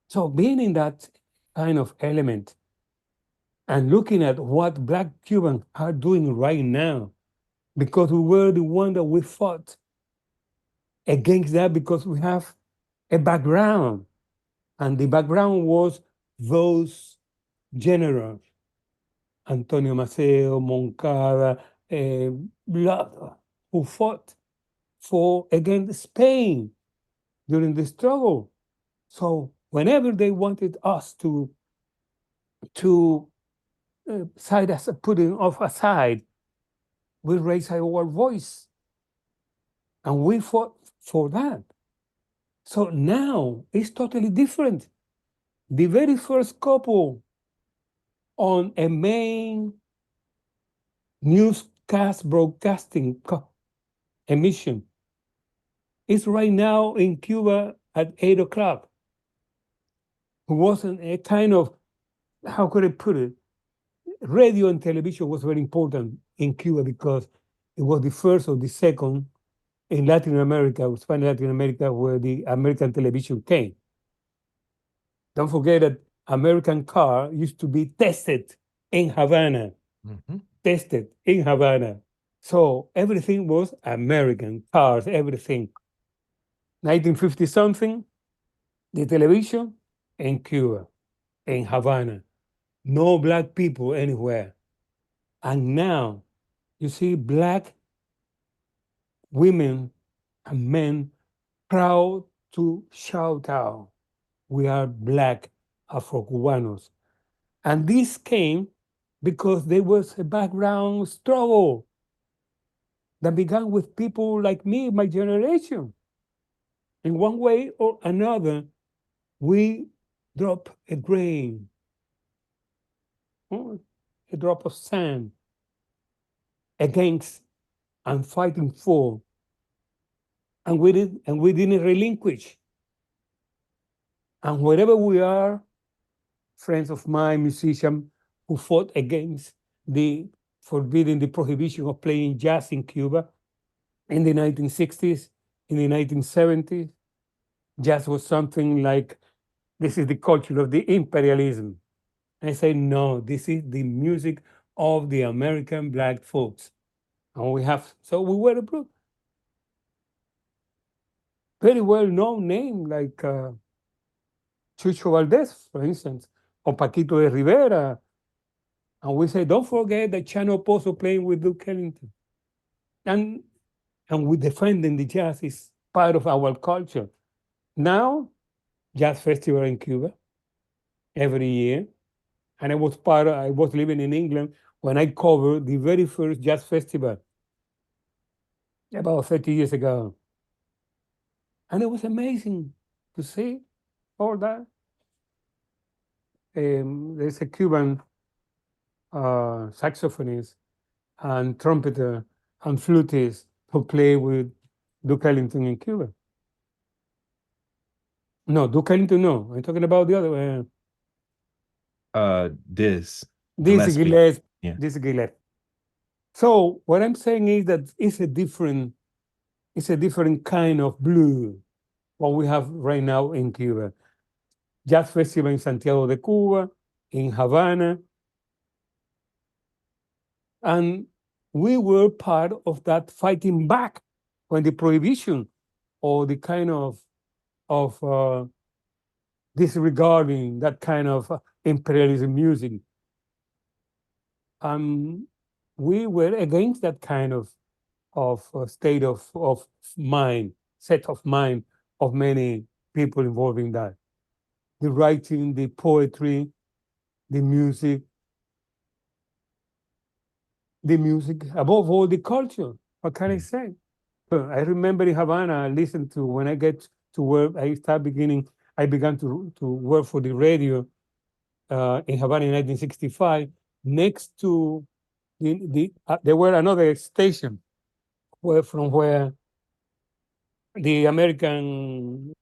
So being in that kind of element and looking at what Black Cubans are doing right now, because we were the one that we fought against that, because we have a background. And the background was those generals, Antonio Maceo, Moncada, who fought against Spain during the struggle. So whenever they wanted us to side us, putting off aside, we raised our voice, and we fought for that. So now it's totally different. The very first couple on a main newscast broadcasting emission is right now in Cuba at 8 o'clock. It wasn't a kind of, how could I put it? Radio and television was very important in Cuba because it was the first or the second in Latin America, Spanish Latin America, where the American television came. Don't forget that American car used to be tested in Havana. Tested in Havana. So everything was American, cars, everything. 1950 something, the television in Cuba, in Havana, no black people anywhere. And now you see black women and men proud to shout out, we are black Afro Cubanos. And this came because there was a background struggle that began with people like me, my generation. In one way or another, we drop a grain, a drop of sand against and fighting for, and we didn't relinquish. And wherever we are, friends of mine, musicians who fought against the forbidding the prohibition of playing jazz in Cuba in the 1960s, in the 1970s, jazz was something like, this is the culture of the imperialism. I say, no, this is the music of the American black folks. And so we were a group. Very well known name like Chucho Valdez, for instance, or Paquito de Rivera. And we say, don't forget that Chano Pozo playing with Duke Ellington. And we defending the jazz is part of our culture. Now, jazz festival in Cuba every year. And I was living in England when I covered the very first jazz festival about 30 years ago. And it was amazing to see all that. There's a Cuban saxophonist and trumpeter and flutist who play with Duke Ellington in Cuba. No, Duke Ellington, no. I'm talking about the other one. Dizzy Gillespie. Yeah. Dizzy Gillespie. So what I'm saying is that it's a different kind of blue what we have right now in Cuba. Jazz festival in Santiago de Cuba, in Havana. And we were part of that fighting back when the prohibition or the kind of disregarding that kind of imperialism music. We were against that kind of state of mind, set of mind of many people involved in that. The writing, the poetry, the music, above all the culture. What can I say? I remember in Havana, I listened to, when I get to work, I began to work for the radio in Havana in 1965, next to there were another station from where the American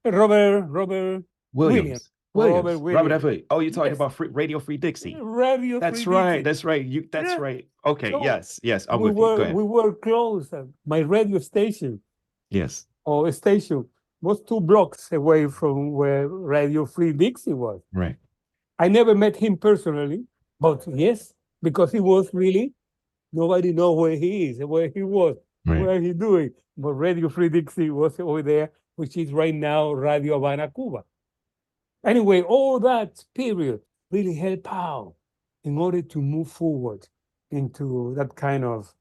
Robert Williams. Robert F. Oh, you're talking about Radio Free Dixie. Radio That's Free right. Dixie. That's right. Okay. So yes. I'm with you. Go ahead. We were close. My radio station. Yes. Or station was 2 blocks away from where Radio Free Dixie was. Right. I never met him personally, but yes, because he was really, nobody know where he is, where he was, where he doing. But Radio Free Dixie was over there, which is right now Radio Havana, Cuba. Anyway, all that period really helped out in order to move forward into that kind of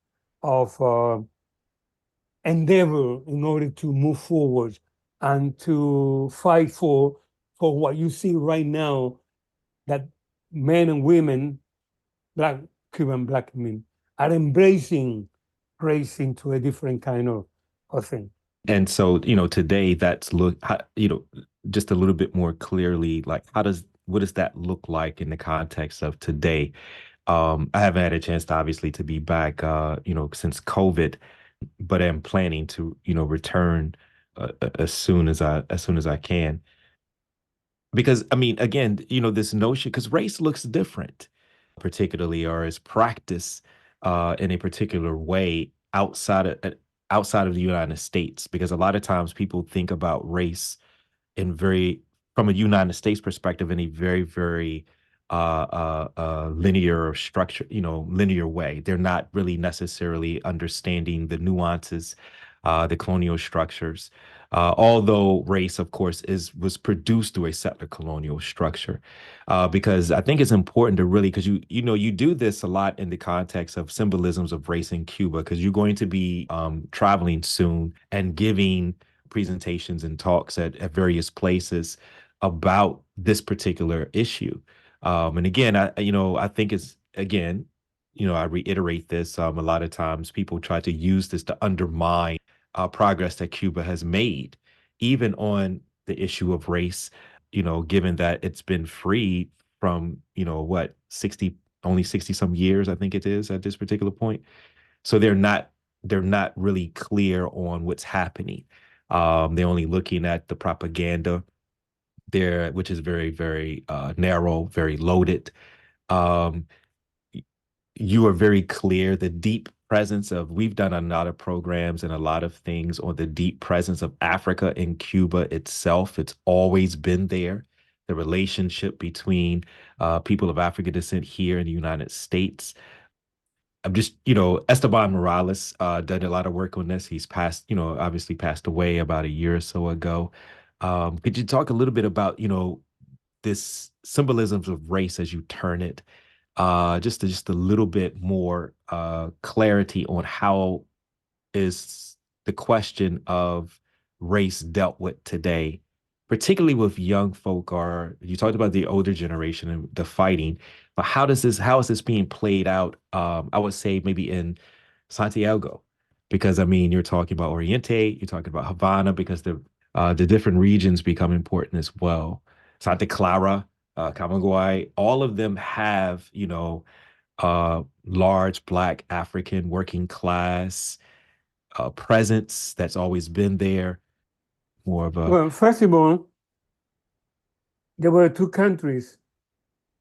endeavor, in order to move forward and to fight for what you see right now, that men and women, Cuban black men, are embracing race into a different kind of thing. And so, today that's just a little bit more clearly, like what does that look like in the context of today? I haven't had a chance to obviously to be back, since COVID, but I'm planning to, return as soon as I can. Because I mean, again, this notion, because race looks different, particularly or is practiced in a particular way outside of the United States, because a lot of times people think about race from a United States perspective in a very, very linear structure, linear way. They're not really necessarily understanding the nuances, the colonial structures, Although race, of course, was produced through a settler colonial structure. Because I think it's important to really, because you do this a lot in the context of symbolisms of race in Cuba, because you're going to be traveling soon and giving presentations and talks at various places about this particular issue. And again, I think it's again, I reiterate this. A lot of times people try to use this to undermine progress that Cuba has made, even on the issue of race, given that it's been freed from, what, 60, only 60 some years, I think it is at this particular point. So they're not really clear on what's happening. They're only looking at the propaganda there, which is very, very narrow, very loaded. Um, you are very clear the deep presence of, we've done a lot of programs and a lot of things on the deep presence of Africa in Cuba itself. It's always been there. The relationship between people of African descent here in the United States. I'm just, Esteban Morales done a lot of work on this. He's passed, obviously passed away about a year or so ago. Could you talk a little bit about, this symbolisms of race as you turn it, just a little bit more clarity on how is the question of race dealt with today, particularly with young folk? Or you talked about the older generation and the fighting, but how is this being played out? I would say maybe in Santiago, because I mean you're talking about Oriente, you're talking about Havana, because the different regions become important as well. Santa Clara, Camagüey, all of them have, large Black African working class presence that's always been there. More of a Well, first of all, there were two countries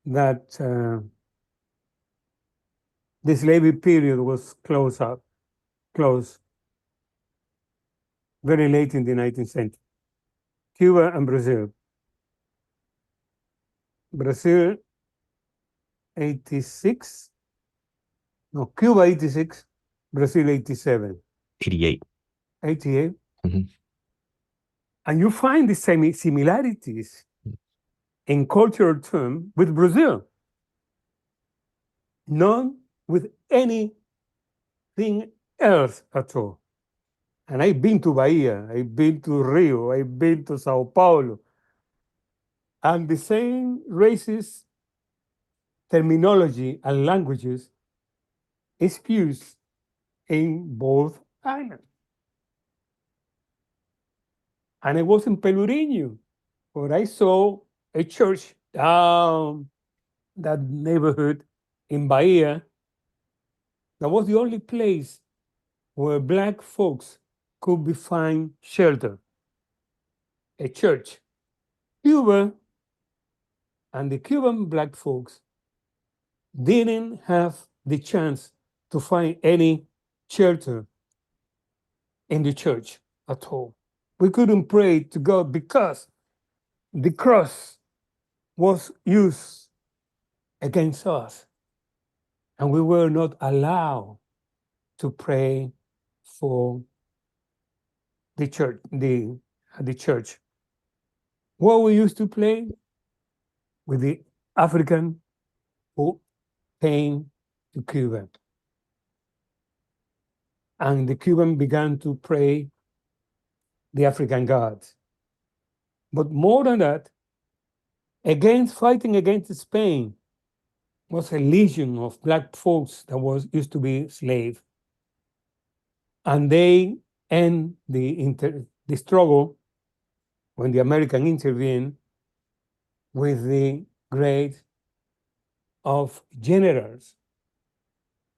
that the slavery period was closed very late in the 19th century: Cuba and Brazil. Brazil 86, no, Cuba 86, Brazil 87, 88. 88. Mhm. And you find the same similarities in cultural terms with Brazil, none with anything else at all. And I've been to Bahia, I've been to Rio, I've been to Sao Paulo, and the same racist terminology and languages is used in both islands. And I was in Pelourinho, where I saw a church down that neighborhood in Bahia. That was the only place where Black folks could find shelter, a church. Cuba and the Cuban Black folks didn't have the chance to find any shelter in the church at all. We couldn't pray to God because the cross was used against us, and we were not allowed to pray for the church. The church. What we used to play with the African who came to Cuba, and the Cuban began to pray the African gods. But more than that, fighting against Spain was a legion of Black folks that used to be slaves. And they end the struggle when the American intervened with the grade of generals.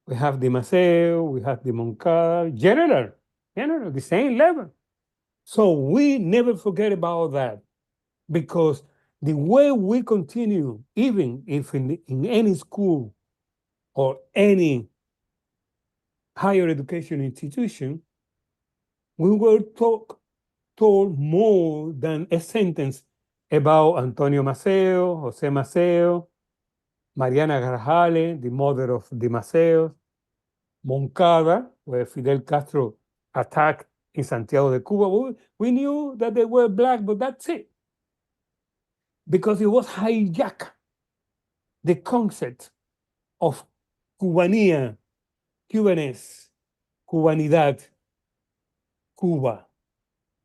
We have the Maceo, we have the Moncada, general, the same level. So we never forget about that, because the way we continue, even if in any school or any higher education institution, we were told more than a sentence about Antonio Maceo, Jose Maceo, Mariana Garjale, the mother of the Maceos, Moncada, where Fidel Castro attacked in Santiago de Cuba. We knew that they were black, but that's it. Because it was hijack the concept of cubanía, Cubaness, Cubanidad, Cuba.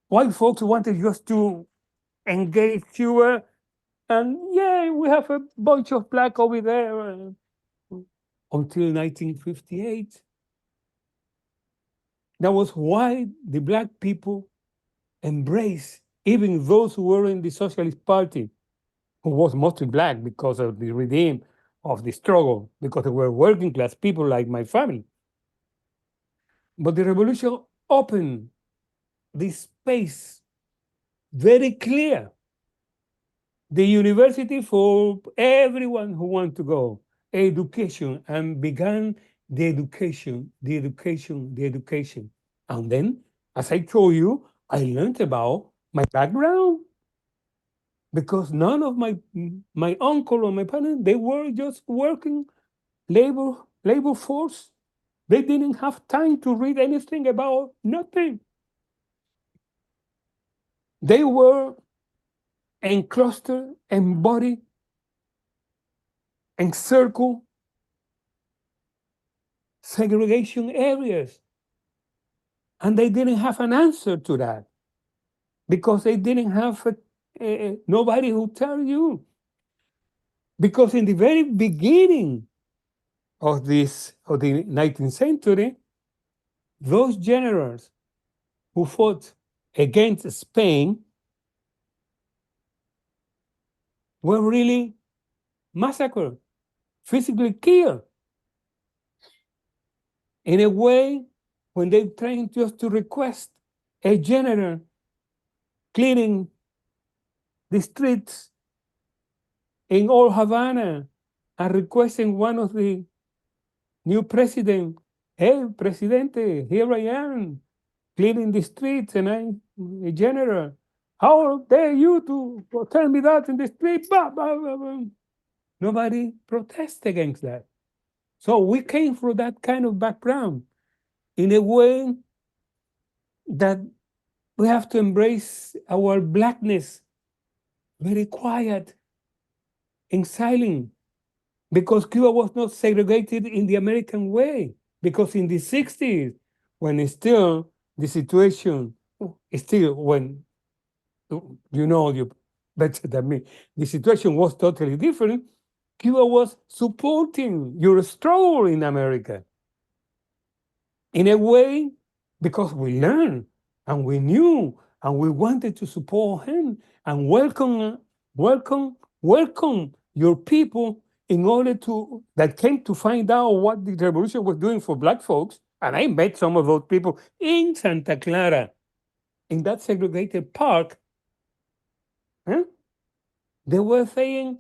White folks wanted just to engage Cuba, and yeah, we have a bunch of black over there until 1958. That was why the black people embraced even those who were in the Socialist Party, who was mostly black because of the redeem of the struggle, because they were working class people like my family. But the revolution opened this space very clear, the university for everyone who wanted to go, education, and began the education, the education, the education. And then, as I told you, I learned about my background, because none of my uncle or my parents, they were just working labor force. They didn't have time to read anything about nothing. They were enclosed, embodied, encircled segregation areas. And they didn't have an answer to that because they didn't have nobody who tell you. Because in the very beginning of the 19th century, those generals who fought against Spain were really massacred, physically killed. In a way, when they tried just to request a general cleaning the streets in old Havana and requesting one of the new president, hey, Presidente, here I am, cleaning the streets, and I'm a general. How dare you to tell me that in the street? Bah, bah, bah, bah. Nobody protested against that. So we came from that kind of background in a way that we have to embrace our blackness very quiet and silent, because Cuba was not segregated in the American way. Because in the 60s, when still the situation, still when, you better than me, the situation was totally different, Cuba was supporting your struggle in America. In a way, because we learned and we knew and we wanted to support him and welcome your people in order to, that came to find out what the revolution was doing for black folks. And I met some of those people in Santa Clara, in that segregated park. Huh? They were saying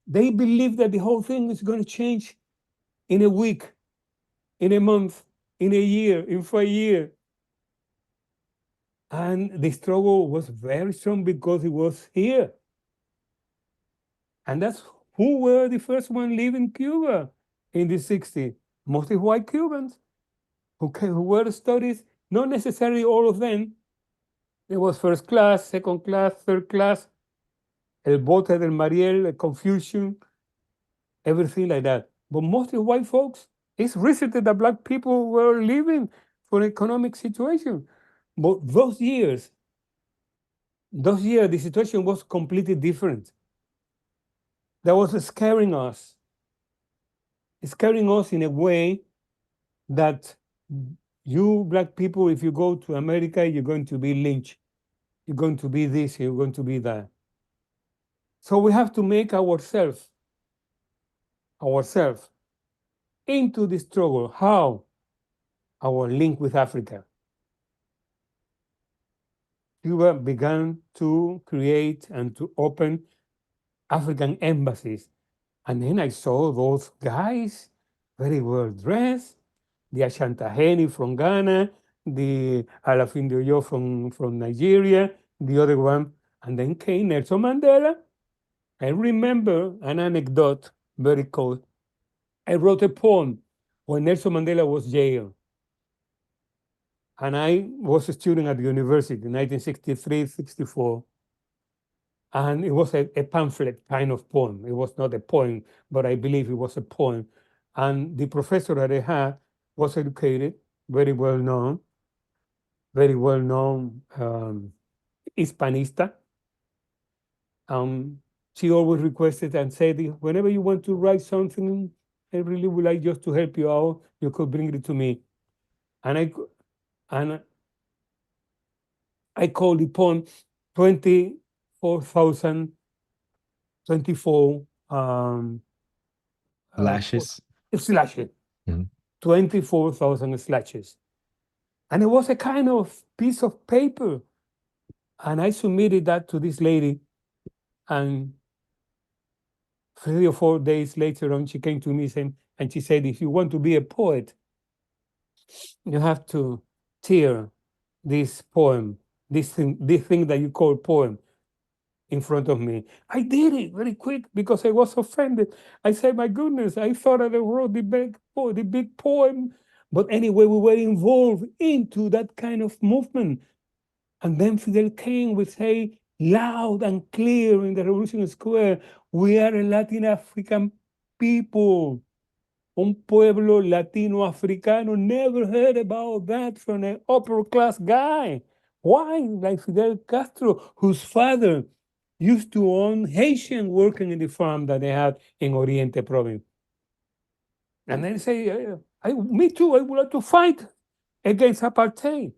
they believed that the whole thing is going to change in a week, in a month, in a year, in 5 years. And the struggle was very strong because it was here. And that's who were the first one leaving Cuba in the 60s. Mostly white Cubans who were studies, not necessarily all of them. There was first class, second class, third class, el bote del Mariel, the confusion, everything like that. But mostly white folks, it's recent that black people were leaving for economic situation. But those years, the situation was completely different. That was scaring us. It's scaring us in a way that you black people, if you go to America, you're going to be lynched. You're going to be this, you're going to be that. So we have to make ourselves into the struggle. How? Our link with Africa. Cuba began to create and to open African embassies. And then I saw those guys, very well dressed, the Ashantaheni from Ghana, the Alafindoyo from Nigeria, the other one. And then came Nelson Mandela. I remember an anecdote, very cool. I wrote a poem when Nelson Mandela was jailed. And I was a student at the university in 1963, 64. And it was a pamphlet kind of poem. It was not a poem, but I believe it was a poem. And the professor that I had was educated, very well known, Hispanista. She always requested and said, whenever you want to write something, I really would like just to help you out. You could bring it to me. And I called the poem 24,024 Lashes. slashes, Mhm. 24,000 slashes. And it was a kind of piece of paper. And I submitted that to this lady. And 3 or 4 days later on, she came to me and she said, if you want to be a poet, you have to tear this poem, this thing that you call poem, in front of me. I did it very quick because I was offended. I said, my goodness, I thought I wrote the big poem. But anyway, we were involved into that kind of movement. And then Fidel King would say loud and clear in the Revolution Square, we are a Latin African people. Un pueblo latino-africano. Never heard about that from an upper class guy. Why? Like Fidel Castro, whose father used to own Haitian working in the farm that they had in Oriente province. And then say, me too, I would like to fight against apartheid.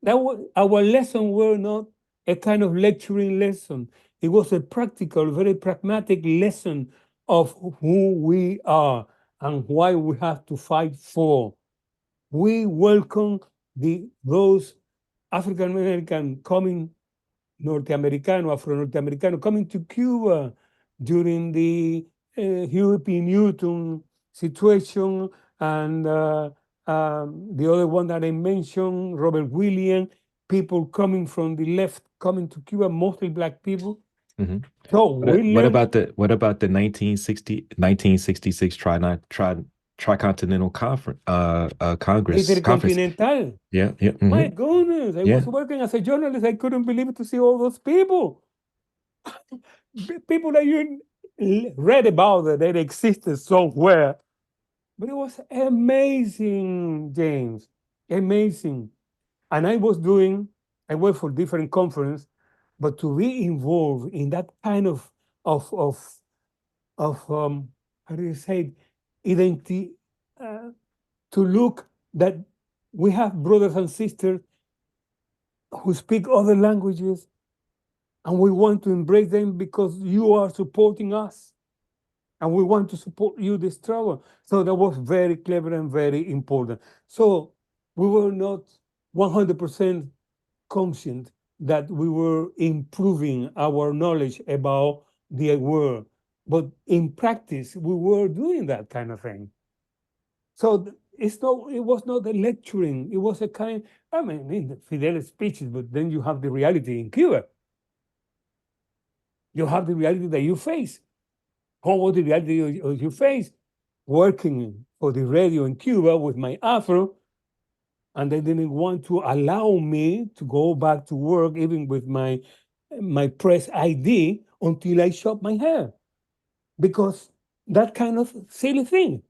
Our lesson were not a kind of lecturing lesson. It was a practical, very pragmatic lesson of who we are and why we have to fight for. We welcome those African American coming, Afro-Norteamericano coming to Cuba during the Huey P. Newton situation, and the other one that I mentioned, Robert Williams, people coming from the left coming to Cuba, mostly Black people. Mhm. So What about the 1966 Tricontinental Congress conference? Intercontinental. Yeah, yeah, My goodness, I yeah. was working as a journalist. I couldn't believe it to see all those people. People that you read about that they existed somewhere. But it was amazing, James, amazing. And I went for different conferences, but to be involved in that kind of of how do you say it, identity, to look that we have brothers and sisters who speak other languages, and we want to embrace them because you are supporting us, and we want to support you this struggle. So that was very clever and very important. So we were not 100% conscient that we were improving our knowledge about the world, but in practice we were doing that kind of thing. So it was not a lecturing. It was a kind. I mean, the Fidel speeches, but then you have the reality in Cuba. You have the reality that you face. What was the reality you face? Working for the radio in Cuba with my afro, and they didn't want to allow me to go back to work even with my press ID until I shot my hair, because that kind of silly thing.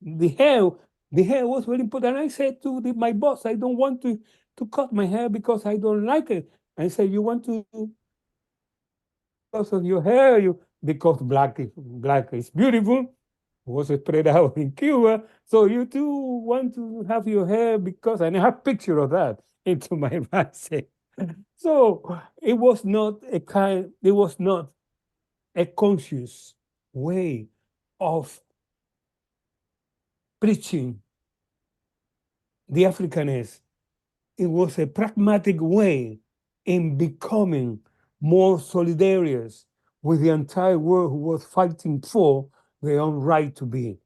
The hair, the hair was very important. I said to my boss, I don't want to cut my hair because I don't like it. I said, you want to because of your hair, because black is beautiful, was spread out in Cuba. So you too want to have your hair because, and I have a picture of that into my magazine. So it was not a conscious way of preaching the Africanness. It was a pragmatic way in becoming more solidarious with the entire world who was fighting for their own right to be.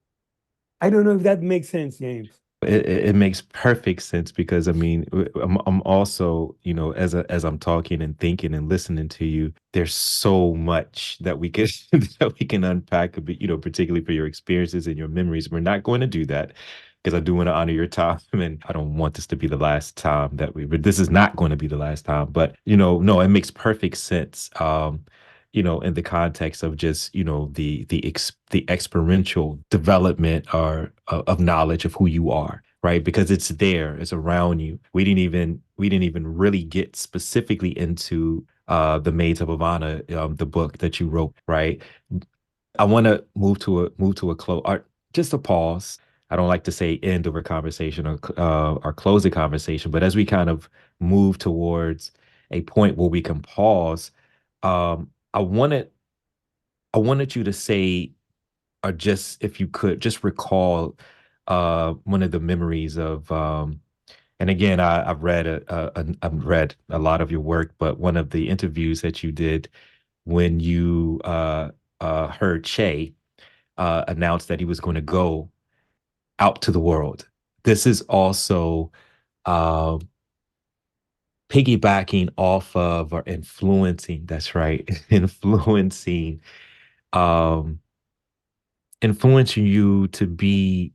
I don't know if that makes sense, James. It makes perfect sense because I mean I'm also, you know, as I'm talking and thinking and listening to you, there's so much that we can that we can unpack a bit, you know, particularly for your experiences and your memories. We're not going to do that because I do want to honor your time, and I don't want this to be the last time that but this is not going to be the last time. But no, it makes perfect sense. In the context of just the experiential development or of knowledge of who you are, right? Because it's there, it's around you. We didn't even really get specifically into the Maids of Havana, the book that you wrote, right? I want to move to a close, or just a pause. I don't like to say end of a conversation or close a conversation, but as we kind of move towards a point where we can pause, I wanted you to say, or just if you could just recall one of the memories of and again, I've read a lot of your work, but one of the interviews that you did when you heard Che announce that he was going to go out to the world. This is also uh, piggybacking off of, or influencing, that's right, um, influencing you to be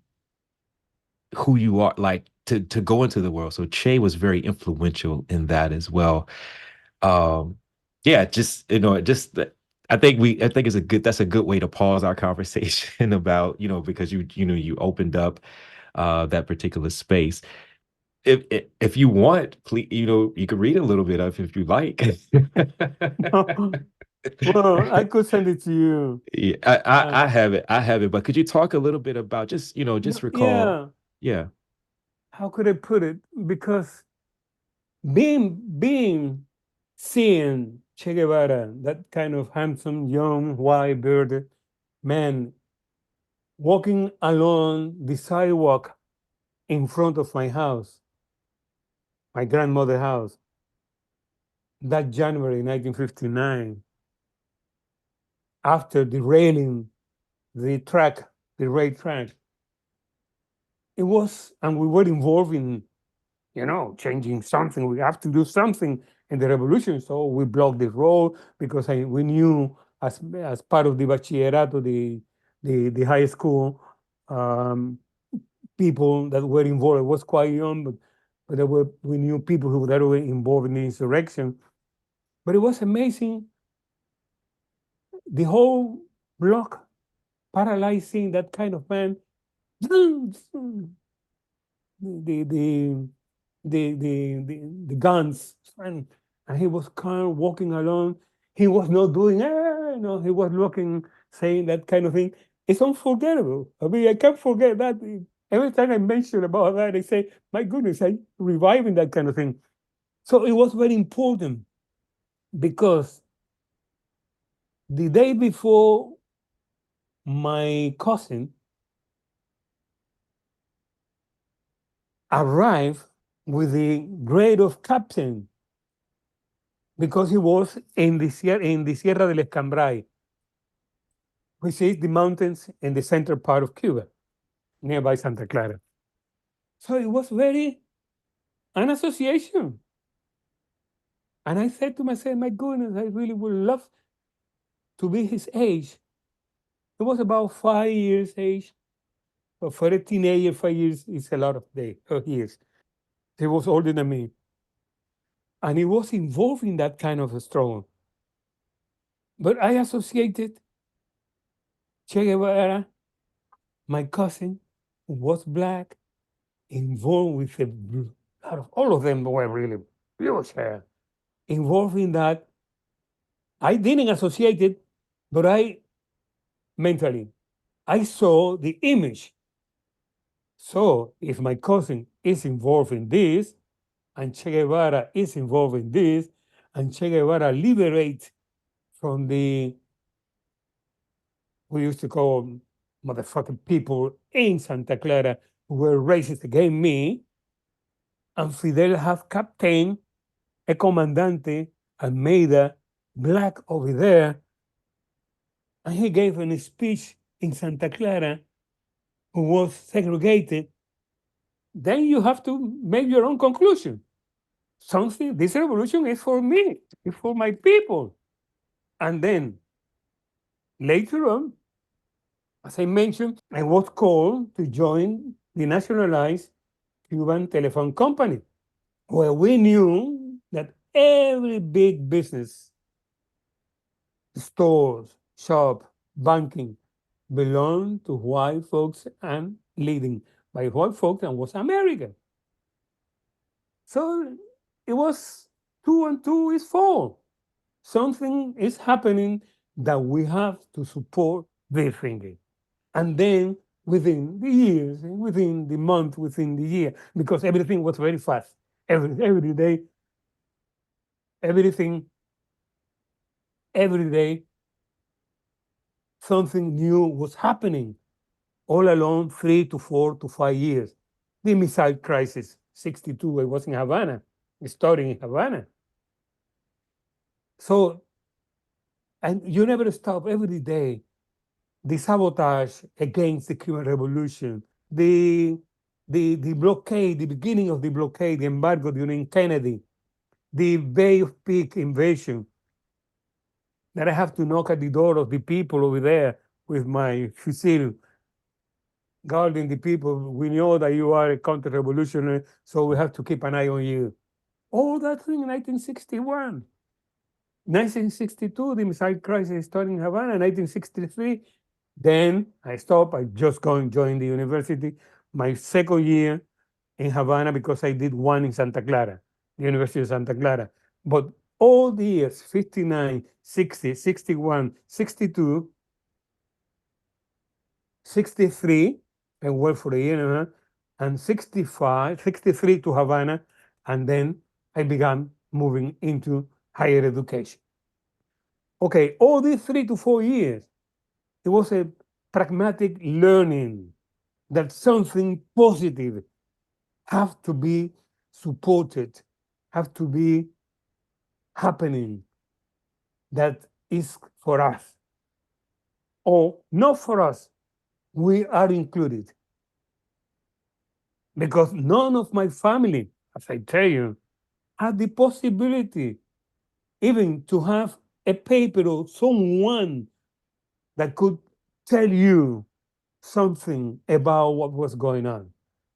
who you are, like to go into the world. So Che was very influential in that as well. Um, yeah, just I think it's a good that's a good way to pause our conversation about, because you opened up that particular space. If you want, please, you can read a little bit of, if you like. Well, I could send it to you. Yeah, I Uh, have it. I have it. But could you talk a little bit about, just recall? yeah, Yeah. how could I put it? Because being seeing Che Guevara, that kind of handsome, young, white bearded man, walking along the sidewalk in front of my house, my grandmother's house, that January 1959, after derailing the track, the rail track, it was, and we were involved in, changing something. We have to do something in the revolution. So we blocked the road because we knew, as part of the bachillerato, the high school, um, people that were involved. It was quite young, but we knew people that were involved in the insurrection. But it was amazing. The whole block paralyzing that kind of man. The the the guns, and he was calm walking along. He was not doing he was looking, saying that kind of thing. It's unforgettable. I mean, I can't forget that. Every time I mention about that, I say, my goodness, I reviving that kind of thing. So it was very important because the day before, my cousin arrived with the grade of captain because he was in the Sierra del Escambray, which is the mountains in the central part of Cuba, nearby Santa Clara. So it was very an association. And I said to myself, my goodness, I really would love to be his age. He was about 5 years age, but for a teenager, 5 years is a lot of years. He was older than me. And he was involved in that kind of a struggle. But I associated Che Guevara, my cousin, who was black, involved with a lot of, all of them were really huge, involved in that. I didn't associate it, but mentally, I saw the image. So if my cousin is involved in this, and Che Guevara is involved in this, and Che Guevara liberates from we used to call them motherfucking people in Santa Clara who were racist against me, and Fidel have captain, a comandante, Almeida, black over there, and he gave a speech in Santa Clara who was segregated, then you have to make your own conclusion. Something, this revolution is for me, it's for my people. And then later on, as I mentioned, I was called to join the nationalized Cuban telephone company, where we knew that every big business, stores, shop, banking, belonged to white folks and leading by white folks and was America. So it was 2 and 2 is 4. Something is happening that we have to support this thinking. And then within the years, within the month, within the year, because everything was very fast. Every day, everything, every day, something new was happening all along 3 to 4 to 5 years. The missile crisis, 62, I was in Havana, studying in Havana. So, and you never stop every day. The sabotage against the Cuban Revolution, the blockade, the beginning of the blockade, the embargo during Kennedy, the Bay of Pigs invasion, that I have to knock at the door of the people over there with my fusil, guarding the people. We know that you are a counter-revolutionary, so we have to keep an eye on you. All that thing in 1961. 1962, the missile crisis started in Havana. 1963, then I stopped. I just go and join the university. My second year in Havana, because I did one in Santa Clara, the University of Santa Clara. But all the years, 59, 60, 61, 62, 63, I worked for a year and a half, and 65, 63 to Havana, and then I began moving into higher education. Okay, all these 3 to 4 years, it was a pragmatic learning that something positive have to be supported, have to be happening that is for us, or not for us. We are included. Because none of my family, as I tell you, had the possibility even to have a paper or someone that could tell you something about what was going on.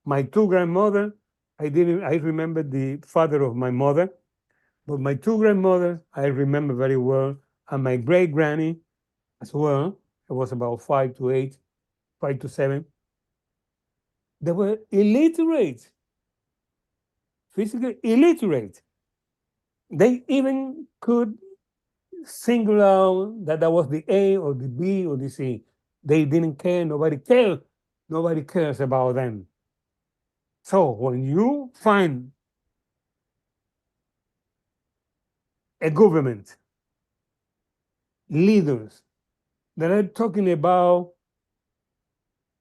My two grandmothers, I remember the father of my mother, but my two grandmothers, I remember very well, and my great granny as well. It was about 5 to 8, 5 to 7. They were illiterate, physically illiterate. They even could single out that was the A or the B or the C. They didn't care. Nobody cared. Nobody cares about them. So when you find a government, leaders that are talking about,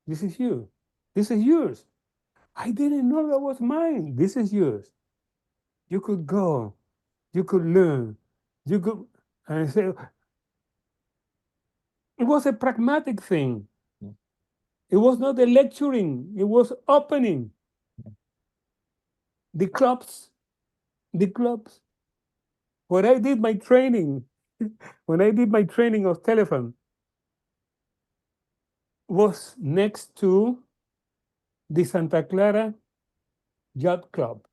this is you, this is yours. I didn't know that was mine. This is yours. You could go, you could learn, you could, and I say, it was a pragmatic thing. It was not a lecturing, it was opening. The clubs, the clubs. When I did my training, when I did my training of telephone, was next to the Santa Clara Yacht Club.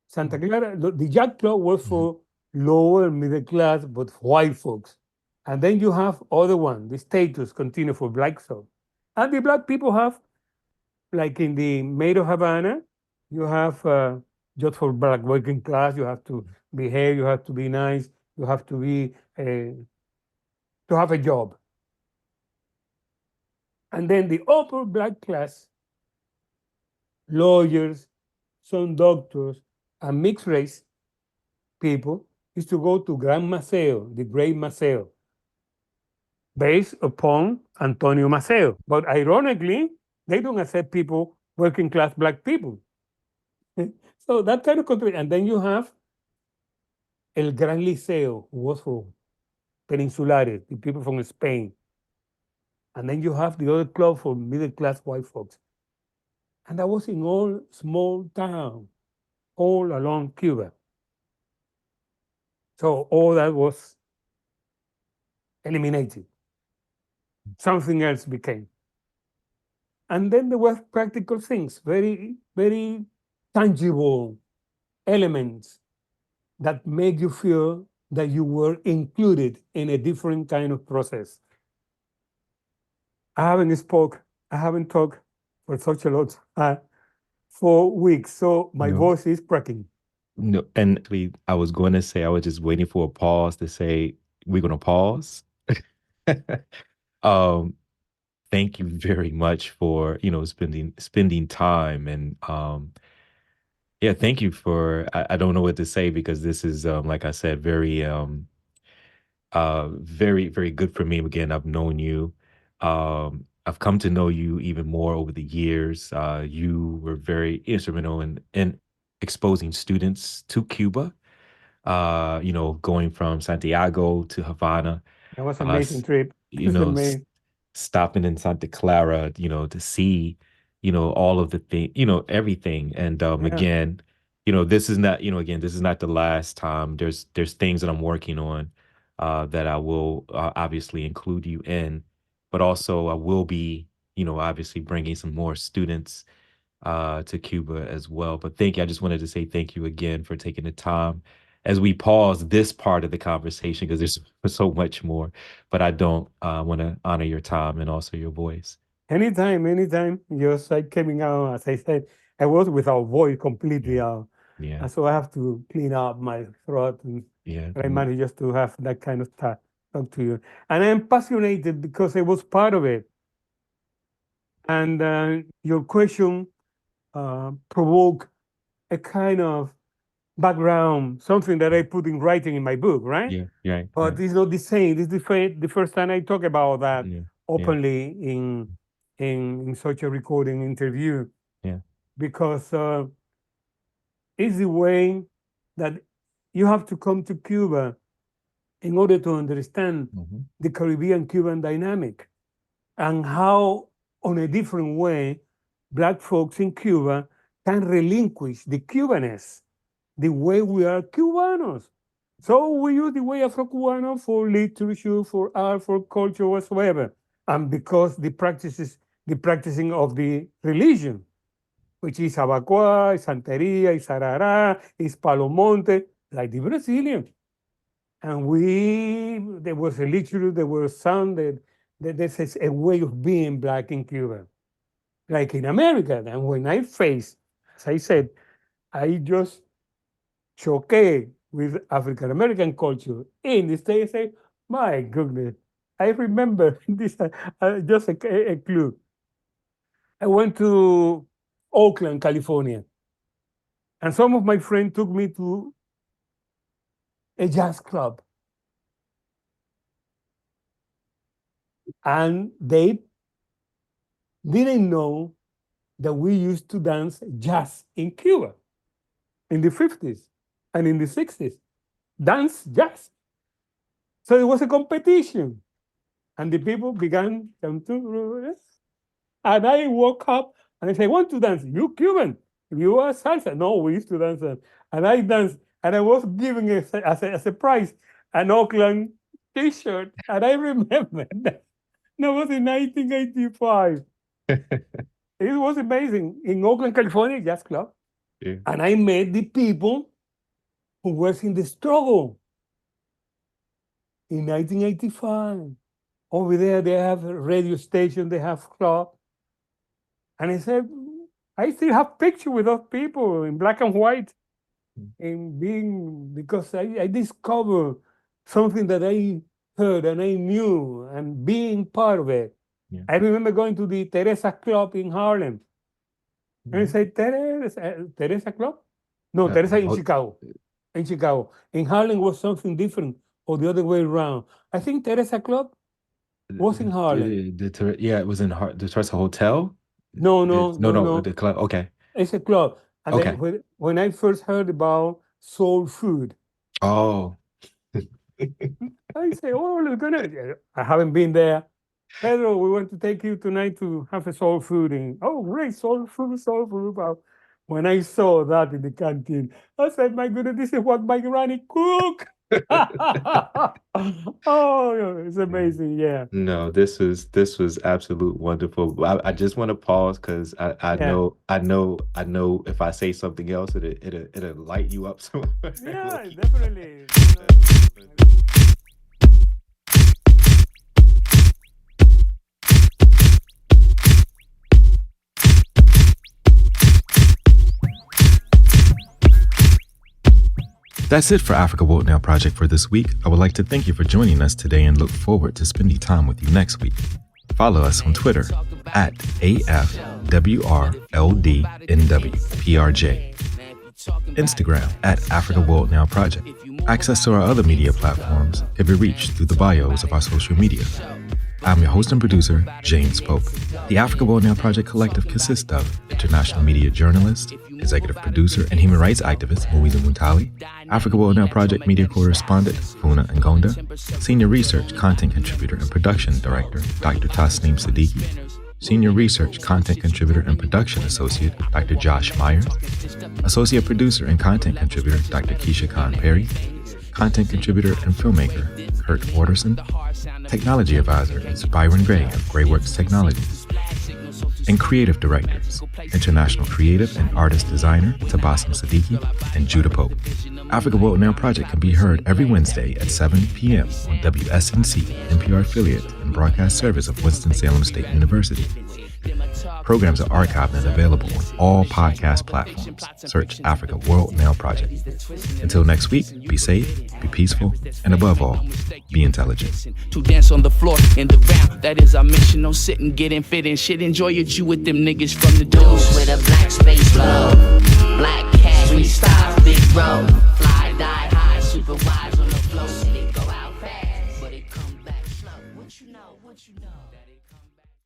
Santa Clara, the Yacht Club was for lower middle class, but white folks. And then you have other one, the status continue for black folks. And the black people have, like in the Maid of Havana, you have just for black working class, you have to behave, you have to be nice, you have to be, to have a job. And then the upper black class, lawyers, some doctors, and mixed race people, is to go to Gran Maceo, the Great Maceo, based upon Antonio Maceo. But ironically, they don't accept people, working class black people. So that kind of country. And then you have El Gran Liceo, who was for Peninsulares, the people from Spain. And then you have the other club for middle class white folks. And that was in all small towns, all along Cuba. So all that was eliminated. Something else became. And then there were practical things, very, very tangible elements that make you feel that you were included in a different kind of process. I haven't talked for such a lot for weeks, so my No. voice is cracking. No, and I was going to say I was just waiting for a pause to say we're going to pause. um, thank you very much for spending time and yeah, thank you for I don't know what to say because this is like I said very very very good for me. Again, I've known you. I've come to know you even more over the years. You were very instrumental in exposing students to Cuba, going from Santiago to Havana, That was an uh, amazing s- trip. you It's know, s- amazing. stopping in Santa Clara, to see, all of the thing, everything. And Yeah. again, this is not, again, this is not the last time. There's things that I'm working on that I will obviously include you in, but also I will be, obviously bringing some more students to Cuba as well. But thank you. I just wanted to say thank you again for taking the time as we pause this part of the conversation because there's so much more. But I don't want to honor your time and also your voice. Anytime, anytime. Just like coming out, as I said, I was without voice completely Yeah, out. yeah, And so I have to clean up my throat. yeah, But I managed just to have that kind of talk to you. And I'm passionate because I was part of it. And your question provoked a kind of background, something that I put in writing in my book, right? yeah, yeah, But right, it's not the same. This is the first time I talk about that yeah, yeah, openly in such a recording interview yeah, because it's the way that you have to come to Cuba in order to understand hmm, the Caribbean Cuban dynamic and how, on a different way, Black folks in Cuba can relinquish the Cubanness, the way we are Cubanos. So we use the way Afro Cubano for literature, for art, for culture, whatsoever. And because the practicing of the religion, which is Abacuá, is Santeria, is Sarará, is Palomonte, like the Brazilian. And there was a literature, there was sound, that this is a way of being Black in Cuba, like in America. And when I faced, as I said, I just choqué with African American culture in the States. I say, my goodness, I remember this, just a clue. I went to Oakland, California, and some of my friends took me to a jazz club, and they didn't know that we used to dance jazz in Cuba in the 50s and in the 60s. Dance jazz. So it was a competition. And the people began, and I woke up and I said, I want to dance. You Cuban, you are salsa. No, we used to dance. And I danced, and I was giving as a prize an Oakland t-shirt. And I remember that was in 1985. It was amazing in Oakland, California, jazz club. yeah, And I met the people who was in the struggle in 1985. Over there, they have a radio station, they have club. And I said, I still have picture with those people in black and white, and because I discovered something that I heard and I knew and being part of it. yeah. I remember going to the Teresa Club in Harlem. And I Mhm. said, Teresa Club? No, Uh, Teresa in oh, Chicago. In Chicago. In Harlem was something different or the other way around. I think Teresa Club was in Harlem. yeah, it was in the Teresa Hotel. No, no, No, no, no, no. the club. Okay, It's a club. And okay. when I first heard about soul food, Oh, I say, oh, we're gonna. I haven't been there. Pedro, we want to take you tonight to have a soul food. And oh, great, soul food, soul food. But when I saw that in the canteen, I said, my goodness, this is what my granny cook. Oh, it's amazing. Yeah. No, this was absolute wonderful. I just want to pause because I Yeah. know if I say something else, it'll light you up. So we'll Yeah, keep definitely. That's it for Africa World Now Project for this week. I would like to thank you for joining us today and look forward to spending time with you next week. Follow us on Twitter at AFWRLDNWPRJ. Instagram at Africa World Now Project. Access to our other media platforms can be reached through the bios of our social media. I'm your host and producer, James Pope. The Africa World Now Project Collective consists of international media journalist, executive producer, and human rights activist, Muiza Muntali, Africa World Now Project media correspondent, Funa Ngonda, senior research, content contributor, and production director, Dr. Tasneem Siddiqui, senior research, content contributor, and production associate, Dr. Josh Myers, associate producer and content contributor, Dr. Keisha Khan Perry, content contributor and filmmaker, Kurt Waterson, technology advisor is Byron Gray of Grayworks Technologies, and creative directors, international creative and artist designer Tabassum Siddiqui and Judah Pope. Africa World Now Project can be heard every Wednesday at 7 p.m. on WSNC, NPR affiliate and broadcast service of Winston-Salem State University. Programs are archived and available on all podcast platforms. Search Africa World Now Project. Until next week, be safe, be peaceful, and above all, be intelligent. To dance on the floor in the round, that is our mission. No sitting, getting fit and shit. Enjoy your Jew with them niggas from the dudes with a black space flow. Black cat, freestyle, big road. Fly, die high, super wide.